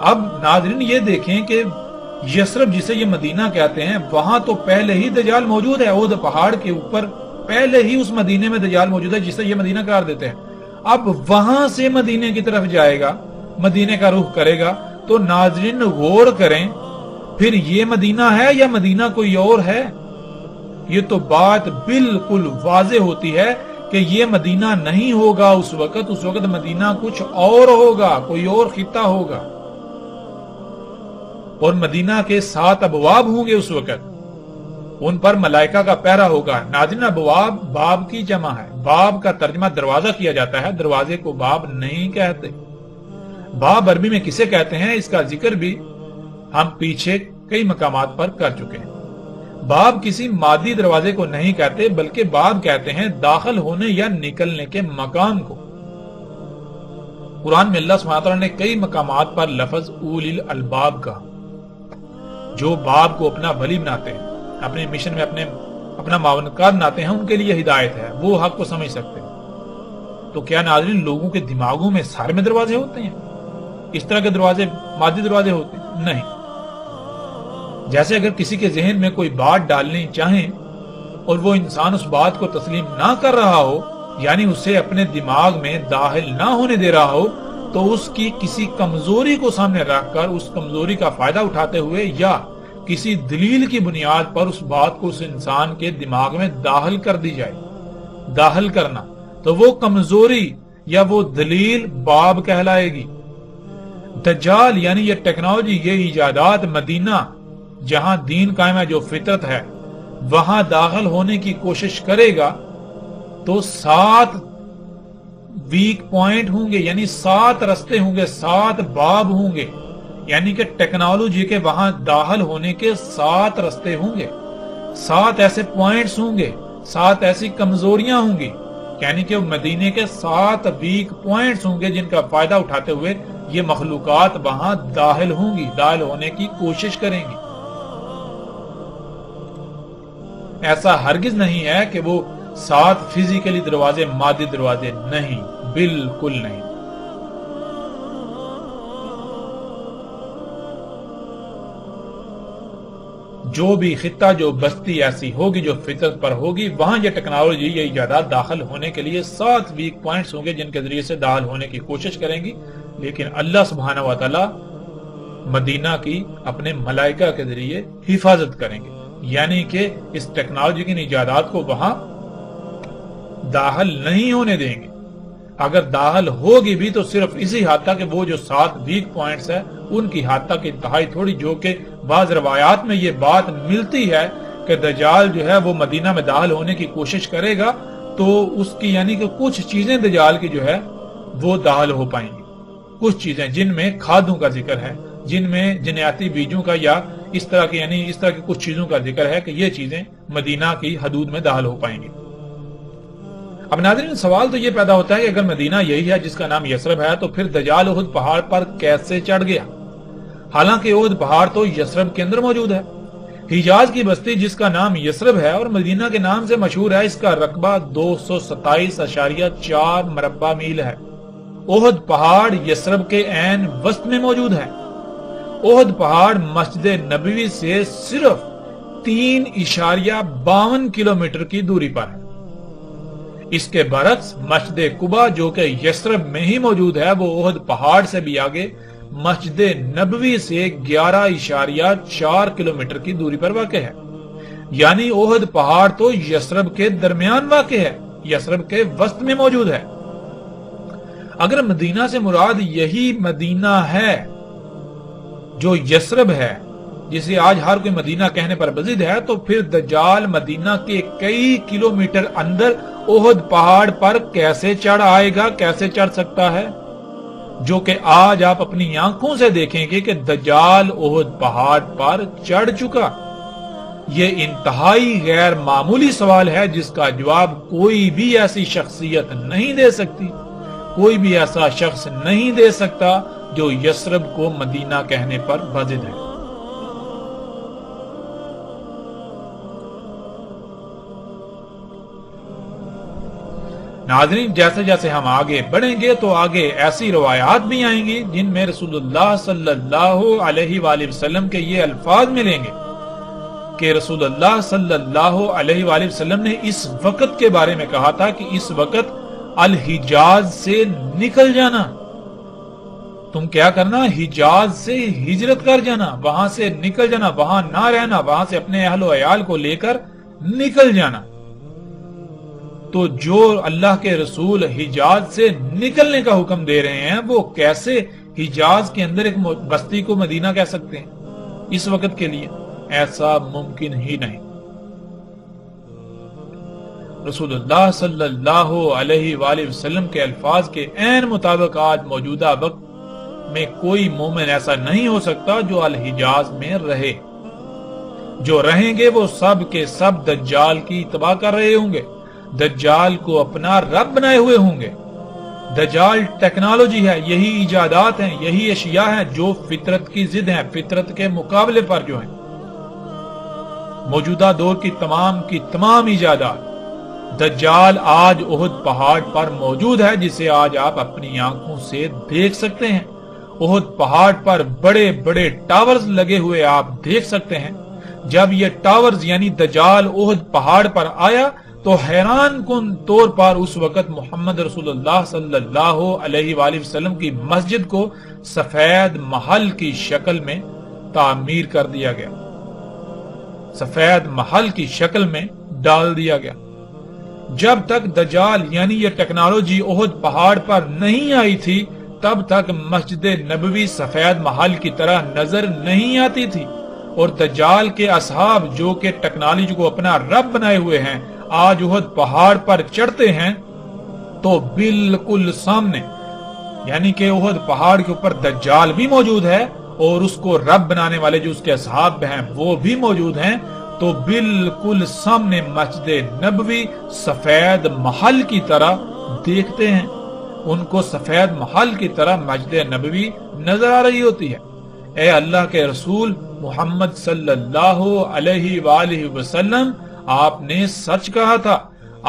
اب ناظرین یہ دیکھیں کہ یثرب جسے یہ مدینہ کہتے ہیں، وہاں تو پہلے ہی دجال موجود ہے، احد پہاڑ کے اوپر پہلے ہی اس مدینے میں دجال موجود ہے جسے یہ مدینہ قرار دیتے ہیں۔ اب وہاں سے مدینے کی طرف جائے گا، مدینے کا رخ کرے گا، تو ناظرین غور کریں، پھر یہ مدینہ ہے یا مدینہ کوئی اور ہے؟ یہ تو بات بالکل واضح ہوتی ہے کہ یہ مدینہ نہیں ہوگا اس وقت مدینہ کچھ اور ہوگا، کوئی اور خطہ ہوگا، اور مدینہ کے 7 ابواب ہوں گے اس وقت، ان پر ملائکہ کا پہرا ہوگا۔ ناظرین ابواب باب کی جمع ہے، باب کا ترجمہ دروازہ کیا جاتا ہے، دروازے کو باب نہیں کہتے۔ باب عربی میں کسے کہتے ہیں اس کا ذکر بھی ہم پیچھے کئی مقامات پر کر چکے ہیں۔ باب کسی مادی دروازے کو نہیں کہتے، بلکہ باب کہتے ہیں داخل ہونے یا نکلنے کے مقام کو۔ قرآن میں اللہ سبحانہ وتعالی نے کئی مقامات پر لفظ اولی الالباب کا، جو باب کو اپنا ولی بناتے ہیں، اپنے مشن میں اپنا معاونتکار بناتے ہیں، ان کے لیے ہدایت ہے، وہ حق کو سمجھ سکتے ہیں۔ تو کیا ناظرین لوگوں کے دماغوں میں سارے میں دروازے ہوتے ہیں؟ اس طرح کے دروازے مادی دروازے ہوتے ہیں؟ نہیں۔ جیسے اگر کسی کے ذہن میں کوئی بات ڈالنی چاہیں اور وہ انسان اس بات کو تسلیم نہ کر رہا ہو، یعنی اسے اپنے دماغ میں داخل نہ ہونے دے رہا ہو، تو اس کی کسی کمزوری کو سامنے رکھ کر اس کمزوری کا فائدہ اٹھاتے ہوئے یا کسی دلیل کی بنیاد پر اس بات کو اس انسان کے دماغ میں داخل کر دی جائے، داخل کرنا، تو وہ کمزوری یا وہ دلیل باب کہلائے گی۔ دجال یعنی یہ ٹیکنالوجی، یہ ایجادات مدینہ جہاں دین قائم ہے، جو فطرت ہے، وہاں داخل ہونے کی کوشش کرے گا تو 7 ویک پوائنٹ ہوں گے، یعنی 7 رستے ہوں گے، 7 باب ہوں گے، یعنی کہ ٹیکنالوجی کے وہاں داخل ہونے کے 7 رستے ہوں گے، 7 ایسے پوائنٹس ہوں گے، 7 ایسی کمزوریاں ہوں گی، یعنی کہ مدینے کے 7 ویک پوائنٹس ہوں گے جن کا فائدہ اٹھاتے ہوئے یہ مخلوقات وہاں داخل ہوں گی، داخل ہونے کی کوشش کریں گی۔ ایسا ہرگز نہیں ہے کہ وہ 7 فزیکلی دروازے مادی دروازے، نہیں، بالکل نہیں۔ جو بھی خطہ، جو بستی ایسی ہوگی جو فطرت پر ہوگی، وہاں یہ ٹیکنالوجی، یہ ایجادات داخل ہونے کے لیے 7 ویک پوائنٹس ہوں گے جن کے ذریعے سے داخل ہونے کی کوشش کریں گی، لیکن اللہ سبحانہ و تعالی مدینہ کی اپنے ملائکہ کے ذریعے حفاظت کریں گے۔ یعنی کہ اس ٹیکنالوجی کی ایجادات کو وہاں داخل نہیں ہونے دیں گے. اگر داخل ہوگی بھی تو صرف اسی حد تک کہ وہ جو 7 ویک پوائنٹس ہے ان کی حد تک انتہائی تھوڑی، جو کہ بعض روایات میں یہ بات ملتی ہے کہ دجال جو ہے وہ مدینہ میں داخل ہونے کی کوشش کرے گا تو اس کی یعنی کہ کچھ چیزیں دجال کی جو ہے وہ داخل ہو پائیں گی. کچھ چیزیں جن میں کھادوں کا ذکر ہے، جن میں جنیاتی بیجوں کا یا اس طرح کی یعنی اس طرح کی کچھ چیزوں کا ذکر ہے کہ یہ چیزیں مدینہ کی حدود میں داخل ہو پائیں گی. اب ناظرین سوال تو یہ پیدا ہوتا ہے کہ اگر مدینہ یہی ہے جس کا نام یثرب ہے تو پھر دجال احد پہاڑ پر کیسے چڑھ گیا؟ حالانکہ احد پہاڑ تو یثرب کے اندر موجود ہے. حجاز کی بستی جس کا نام یثرب ہے اور مدینہ کے نام سے مشہور ہے، اس کا رقبہ 227.4 مربع میل ہے. احد پہاڑ یثرب کے عین وسط میں موجود ہے. احد پہاڑ مسجد نبوی سے صرف 3.52 کلومیٹر کی دوری پر ہے. اس کے برعکس مسجد قباء جو کہ یثرب میں ہی موجود ہے وہ احد پہاڑ سے بھی آگے مسجد نبوی سے 11.4 کلومیٹر کی دوری پر واقع ہے. یعنی احد پہاڑ تو یثرب کے درمیان واقع ہے، یثرب کے وسط میں موجود ہے. اگر مدینہ سے مراد یہی مدینہ ہے جو یثرب ہے جسے آج ہر کوئی مدینہ کہنے پر بضد ہے، تو پھر دجال مدینہ کے کئی کلومیٹر اندر احد پہاڑ پر کیسے چڑھ آئے گا، کیسے چڑھ سکتا ہے؟ جو کہ آج آپ اپنی آنکھوں سے دیکھیں گے کہ دجال احد پہاڑ پر چڑھ چکا. یہ انتہائی غیر معمولی سوال ہے جس کا جواب کوئی بھی ایسی شخصیت نہیں دے سکتی، کوئی بھی ایسا شخص نہیں دے سکتا جو یثرب کو مدینہ کہنے پر بضد ہے. ناظرین جیسے جیسے ہم آگے بڑھیں گے تو آگے ایسی روایات بھی آئیں گی جن میں رسول اللہ صلی اللہ علیہ وآلہ وسلم کے یہ الفاظ ملیں گے کہ رسول اللہ صلی اللہ علیہ وآلہ وسلم نے اس وقت کے بارے میں کہا تھا کہ اس وقت الحجاز سے نکل جانا. تم کیا کرنا؟ حجاز سے ہجرت کر جانا، وہاں سے نکل جانا، وہاں نہ رہنا، وہاں سے اپنے اہل و عیال کو لے کر نکل جانا. تو جو اللہ کے رسول حجاز سے نکلنے کا حکم دے رہے ہیں وہ کیسے حجاز کے اندر ایک بستی کو مدینہ کہہ سکتے ہیں اس وقت کے لیے؟ ایسا ممکن ہی نہیں. رسول اللہ صلی اللہ علیہ وآلہ وسلم کے الفاظ کے عین مطابق آج موجودہ وقت میں کوئی مومن ایسا نہیں ہو سکتا جو الحجاز میں رہے. جو رہیں گے وہ سب کے سب دجال کی اتباع کر رہے ہوں گے، دجال کو اپنا رب بنائے ہوئے ہوں گے. دجال ٹیکنالوجی ہے، یہی ایجادات ہیں، یہی اشیاء ہیں جو فطرت کی ضد ہیں، فطرت کے مقابلے پر جو ہیں. موجودہ دور کی تمام ایجادات دجال آج احد پہاڑ پر موجود ہے جسے آج آپ اپنی آنکھوں سے دیکھ سکتے ہیں. احد پہاڑ پر بڑے بڑے ٹاورز لگے ہوئے آپ دیکھ سکتے ہیں. جب یہ ٹاورز یعنی دجال احد پہاڑ پر آیا تو حیران کن طور پر اس وقت محمد رسول اللہ صلی اللہ علیہ وآلہ وسلم کی مسجد کو سفید محل کی شکل میں تعمیر کر دیا گیا، سفید محل کی شکل میں ڈال دیا گیا. جب تک دجال یعنی یہ ٹیکنالوجی احد پہاڑ پر نہیں آئی تھی تب تک مسجد نبوی سفید محل کی طرح نظر نہیں آتی تھی، اور دجال کے اصحاب جو کہ ٹیکنالوجی کو اپنا رب بنائے ہوئے ہیں آج احد پہاڑ پر چڑھتے ہیں تو بالکل سامنے یعنی کہ احد پہاڑ کے اوپر دجال بھی موجود ہے اور اس کو رب بنانے والے جو اس کے اصحاب ہیں وہ بھی موجود ہیں. تو بالکل سامنے مسجد نبوی سفید محل کی طرح دیکھتے ہیں، ان کو سفید محل کی طرح مسجد نبوی نظر آ رہی ہوتی ہے. اے اللہ کے رسول محمد صلی اللہ علیہ وآلہ وسلم، آپ نے سچ کہا تھا،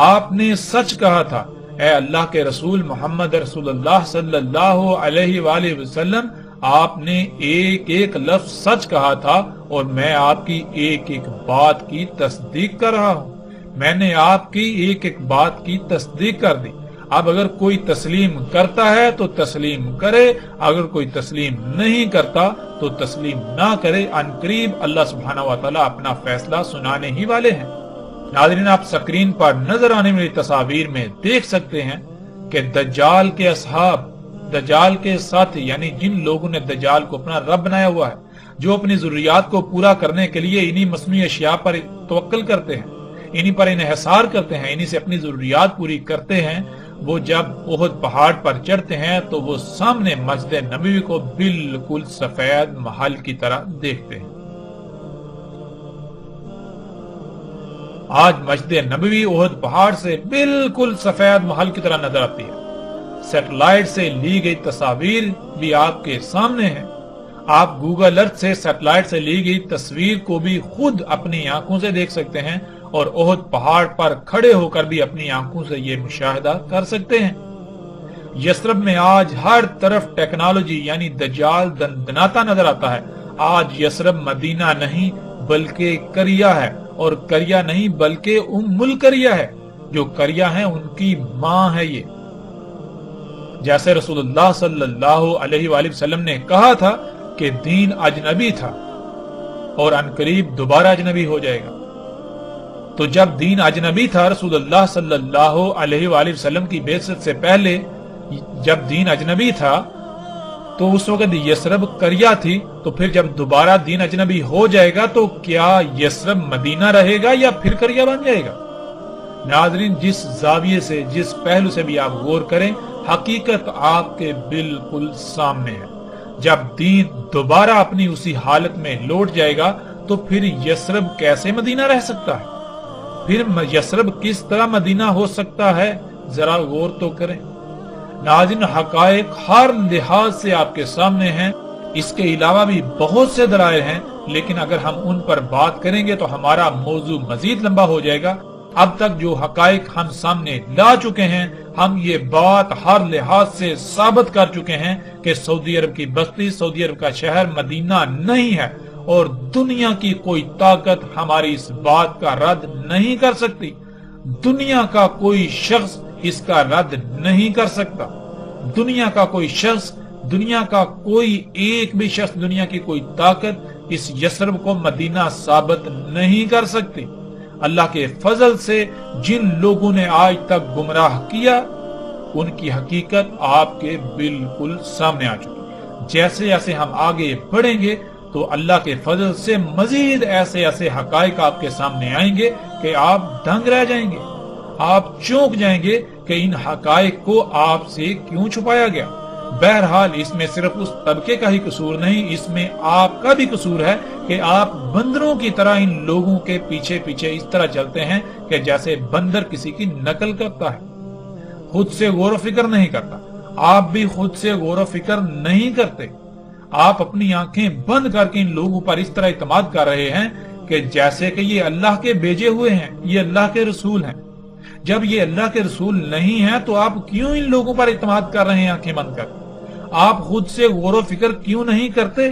آپ نے سچ کہا تھا. اے اللہ کے رسول محمد رسول اللہ صلی اللہ علیہ وآلہ وسلم، آپ نے ایک ایک لفظ سچ کہا تھا اور میں آپ کی ایک ایک بات کی تصدیق کر رہا ہوں. میں نے آپ کی ایک ایک بات کی تصدیق کر دی. اب اگر کوئی تسلیم کرتا ہے تو تسلیم کرے، اگر کوئی تسلیم نہیں کرتا تو تسلیم نہ کرے۔ عنقریب اللہ سبحانہ و تعالیٰ اپنا فیصلہ سنانے ہی والے ہیں۔ ناظرین، آپ سکرین پر نظر آنے والی تصاویر میں دیکھ سکتے ہیں کہ دجال کے اصحاب، دجال کے ساتھی، یعنی جن لوگوں نے دجال کو اپنا رب بنایا ہوا ہے، جو اپنی ضروریات کو پورا کرنے کے لیے انہی مصنوعی اشیاء پر توکل کرتے ہیں، انہی پر انحصار کرتے ہیں، انہی سے اپنی ضروریات پوری کرتے ہیں، وہ جب احد پہاڑ پر چڑھتے ہیں تو وہ سامنے مسجد نبوی کو بالکل سفید محل کی طرح دیکھتے ہیں۔ آج مسجد نبوی احد پہاڑ سے بالکل سفید محل کی طرح نظر آتی ہے۔ سیٹلائٹ سے لی گئی تصاویر بھی آپ کے سامنے ہیں۔ آپ گوگل ارتھ سے سیٹلائٹ سے لی گئی تصویر کو بھی خود اپنی آنکھوں سے دیکھ سکتے ہیں اور احد پہاڑ پر کھڑے ہو کر بھی اپنی آنکھوں سے یہ مشاہدہ کر سکتے ہیں۔ یثرب میں آج ہر طرف ٹیکنالوجی یعنی دجال دندناتا نظر آتا ہے۔ آج یثرب مدینہ نہیں بلکہ کریا ہے، اور کریا نہیں بلکہ ام القریہ ہے۔ جو کریا ہے ان کی ماں ہے یہ۔ جیسے رسول اللہ صلی اللہ علیہ وآلہ وسلم نے کہا تھا کہ دین اجنبی تھا اور عنقریب دوبارہ اجنبی ہو جائے گا، تو جب دین اجنبی تھا رسول اللہ صلی اللہ علیہ وآلہ وسلم کی بعثت سے پہلے، جب دین اجنبی تھا تو اس وقت یثرب کریا تھی، تو پھر جب دوبارہ دین اجنبی ہو جائے گا تو کیا یثرب مدینہ رہے گا یا پھر کریا بن جائے گا؟ ناظرین، جس زاویے سے، جس پہلو سے بھی آپ غور کریں، حقیقت آپ کے بالکل سامنے ہے۔ جب دین دوبارہ اپنی اسی حالت میں لوٹ جائے گا تو پھر یثرب کیسے مدینہ رہ سکتا ہے؟ پھر یثرب کس طرح مدینہ ہو سکتا ہے؟ ذرا غور تو کریں۔ ناظرین، حقائق ہر لحاظ سے آپ کے سامنے ہیں۔ اس کے علاوہ بھی بہت سے دلائل ہیں، لیکن اگر ہم ان پر بات کریں گے تو ہمارا موضوع مزید لمبا ہو جائے گا۔ اب تک جو حقائق ہم سامنے لا چکے ہیں، ہم یہ بات ہر لحاظ سے ثابت کر چکے ہیں کہ سعودی عرب کی بستی، سعودی عرب کا شہر مدینہ نہیں ہے، اور دنیا کی کوئی طاقت ہماری اس بات کا رد نہیں کر سکتی۔ دنیا کا کوئی شخص اس کا رد نہیں کر سکتا۔ دنیا کا کوئی شخص، دنیا کا کوئی ایک بھی شخص، دنیا کی کوئی طاقت اس یثرب کو مدینہ ثابت نہیں کر سکتی۔ اللہ کے فضل سے جن لوگوں نے آج تک گمراہ کیا، ان کی حقیقت آپ کے بالکل سامنے آ چکی۔ جیسے جیسے ہم آگے بڑھیں گے تو اللہ کے فضل سے مزید ایسے ایسے حقائق آپ کے سامنے آئیں گے کہ آپ دنگ رہ جائیں گے، آپ چونک جائیں گے کہ ان حقائق کو آپ سے کیوں چھپایا گیا۔ بہرحال اس میں صرف اس طبقے کا ہی قصور نہیں، اس میں آپ کا بھی قصور ہے کہ آپ بندروں کی طرح ان لوگوں کے پیچھے پیچھے اس طرح چلتے ہیں کہ جیسے بندر کسی کی نقل کرتا ہے، خود سے غور و فکر نہیں کرتا۔ آپ بھی خود سے غور و فکر نہیں کرتے۔ آپ اپنی آنکھیں بند کر کے ان لوگوں پر اس طرح اعتماد کر رہے ہیں کہ جیسے کہ یہ اللہ کے بھیجے ہوئے ہیں، یہ اللہ کے رسول ہیں۔ جب یہ اللہ کے رسول نہیں ہیں تو آپ کیوں ان لوگوں پر اعتماد کر رہے ہیں آنکھیں بند کر؟ آپ خود سے غور و فکر کیوں نہیں کرتے؟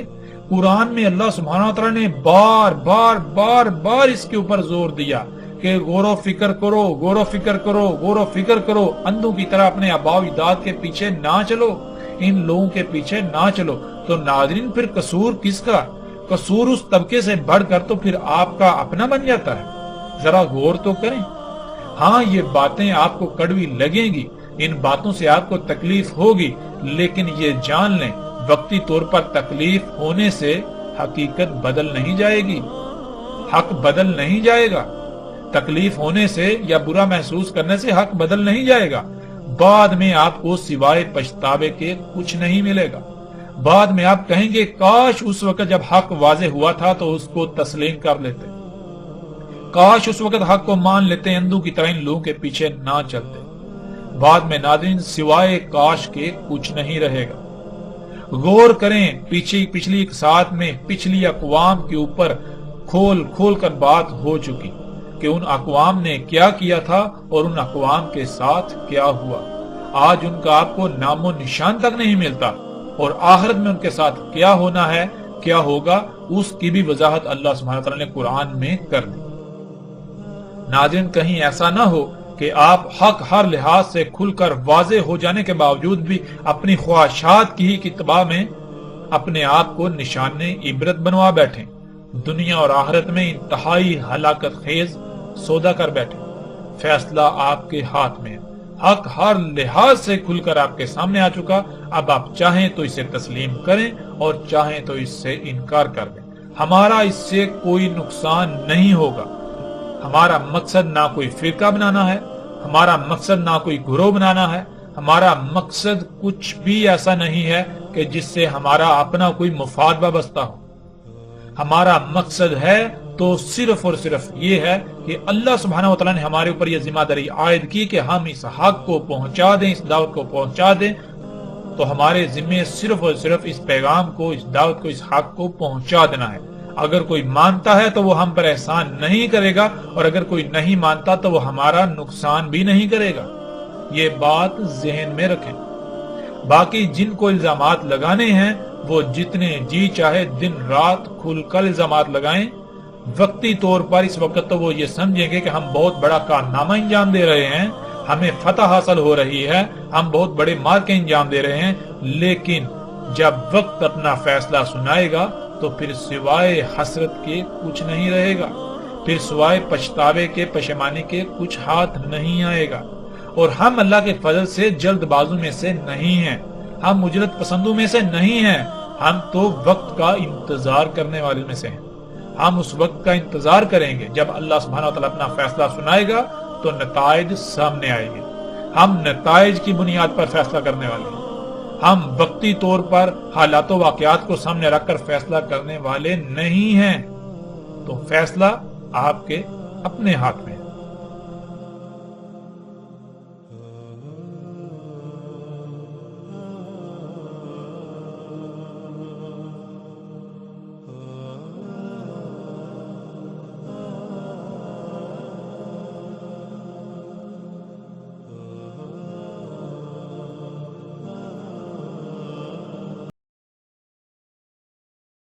قرآن میں اللہ سبحانہ و تعالیٰ نے بار بار بار بار اس کے اوپر زور دیا کہ غور و فکر کرو، غور و فکر کرو، غور و فکر کرو، اندھوں کی طرح اپنے آباء و اجداد کے پیچھے نہ چلو، ان لوگوں کے پیچھے نہ چلو۔ تو ناظرین، پھر قصور کس کا؟ قصور اس طبقے سے بڑھ کر تو پھر آپ کا اپنا بن جاتا ہے۔ ذرا غور تو کریں۔ ہاں، یہ باتیں آپ کو کڑوی لگیں گی، ان باتوں سے آپ کو تکلیف ہوگی، لیکن یہ جان لیں وقتی طور پر تکلیف ہونے سے حقیقت بدل نہیں جائے گی، حق بدل نہیں جائے گا۔ تکلیف ہونے سے یا برا محسوس کرنے سے حق بدل نہیں جائے گا۔ بعد میں آپ کو سوائے پچھتاوے کے کچھ نہیں ملے گا۔ بعد میں آپ کہیں گے کاش اس وقت جب حق واضح ہوا تھا تو اس کو تسلیم کر لیتے، کاش اس وقت حق کو مان لیتے، اندھوں کی طرح ان لوگوں کے پیچھے نہ چلتے۔ بعد میں ناظرین سوائے کاش کے کچھ نہیں رہے گا۔ غور کریں، پچھلی ایک ساتھ میں پچھلی اقوام کے اوپر کھول کھول کر بات ہو چکی کہ ان اقوام نے کیا کیا تھا اور ان اقوام کے ساتھ کیا ہوا۔ آج ان کا آپ کو نام و نشان تک نہیں ملتا، اور آخرت میں ان کے ساتھ کیا ہونا ہے، کیا ہوگا، اس کی بھی وضاحت اللہ سبحانہ وتعالی نے قرآن میں کر دی۔ ناظرین، کہیں ایسا نہ ہو کہ آپ حق ہر لحاظ سے کھل کر واضح ہو جانے کے باوجود بھی اپنی خواہشات کی ہی اتباع میں اپنے آپ کو نشان عبرت بنوا بیٹھیں، دنیا اور آخرت میں انتہائی ہلاکت خیز سودا کر بیٹھیں۔ فیصلہ آپ کے ہاتھ میں ہے، حق ہر لحاظ سے کھل کر آپ کے سامنے آ چکا، اب آپ چاہیں تو اسے تسلیم کریں اور چاہیں تو اس سے انکار کر دیں۔ ہمارا اس سے کوئی نقصان نہیں ہوگا۔ ہمارا مقصد نہ کوئی فرقہ بنانا ہے، ہمارا مقصد نہ کوئی گروہ بنانا ہے، ہمارا مقصد کچھ بھی ایسا نہیں ہے کہ جس سے ہمارا اپنا کوئی مفاد وابستہ ہو۔ ہمارا مقصد ہے تو صرف اور صرف یہ ہے کہ اللہ سبحانہ وتعالی نے ہمارے اوپر یہ ذمہ داری عائد کی کہ ہم اس حق کو پہنچا دیں، اس دعوت کو پہنچا دیں، تو ہمارے ذمے صرف اور صرف اس پیغام کو، اس دعوت کو، اس حق کو پہنچا دینا ہے۔ اگر کوئی مانتا ہے تو وہ ہم پر احسان نہیں کرے گا، اور اگر کوئی نہیں مانتا تو وہ ہمارا نقصان بھی نہیں کرے گا۔ یہ بات ذہن میں رکھیں۔ باقی جن کو الزامات لگانے ہیں وہ جتنے جی چاہے دن رات کھل کر الزامات لگائیں۔ وقتی طور پر اس وقت تو وہ یہ سمجھیں گے کہ ہم بہت بڑا کارنامہ انجام دے رہے ہیں، ہمیں فتح حاصل ہو رہی ہے، ہم بہت بڑے مارکے انجام دے رہے ہیں، لیکن جب وقت اپنا فیصلہ سنائے گا تو پھر سوائے حسرت کے کچھ نہیں رہے گا، پھر سوائے پچھتاوے کے، پشیمانی کے کچھ ہاتھ نہیں آئے گا۔ اور ہم اللہ کے فضل سے جلد بازوں میں سے نہیں ہیں، ہم اجرت پسندوں میں سے نہیں ہیں، ہم تو وقت کا انتظار کرنے والے میں سے ہیں۔ ہم اس وقت کا انتظار کریں گے جب اللہ سبحانہ وتعالی اپنا فیصلہ سنائے گا تو نتائج سامنے آئے گے۔ ہم نتائج کی بنیاد پر فیصلہ کرنے والے ہیں، ہم وقتی طور پر حالات و واقعات کو سامنے رکھ کر فیصلہ کرنے والے نہیں ہیں۔ تو فیصلہ آپ کے اپنے ہاتھ میں ہے۔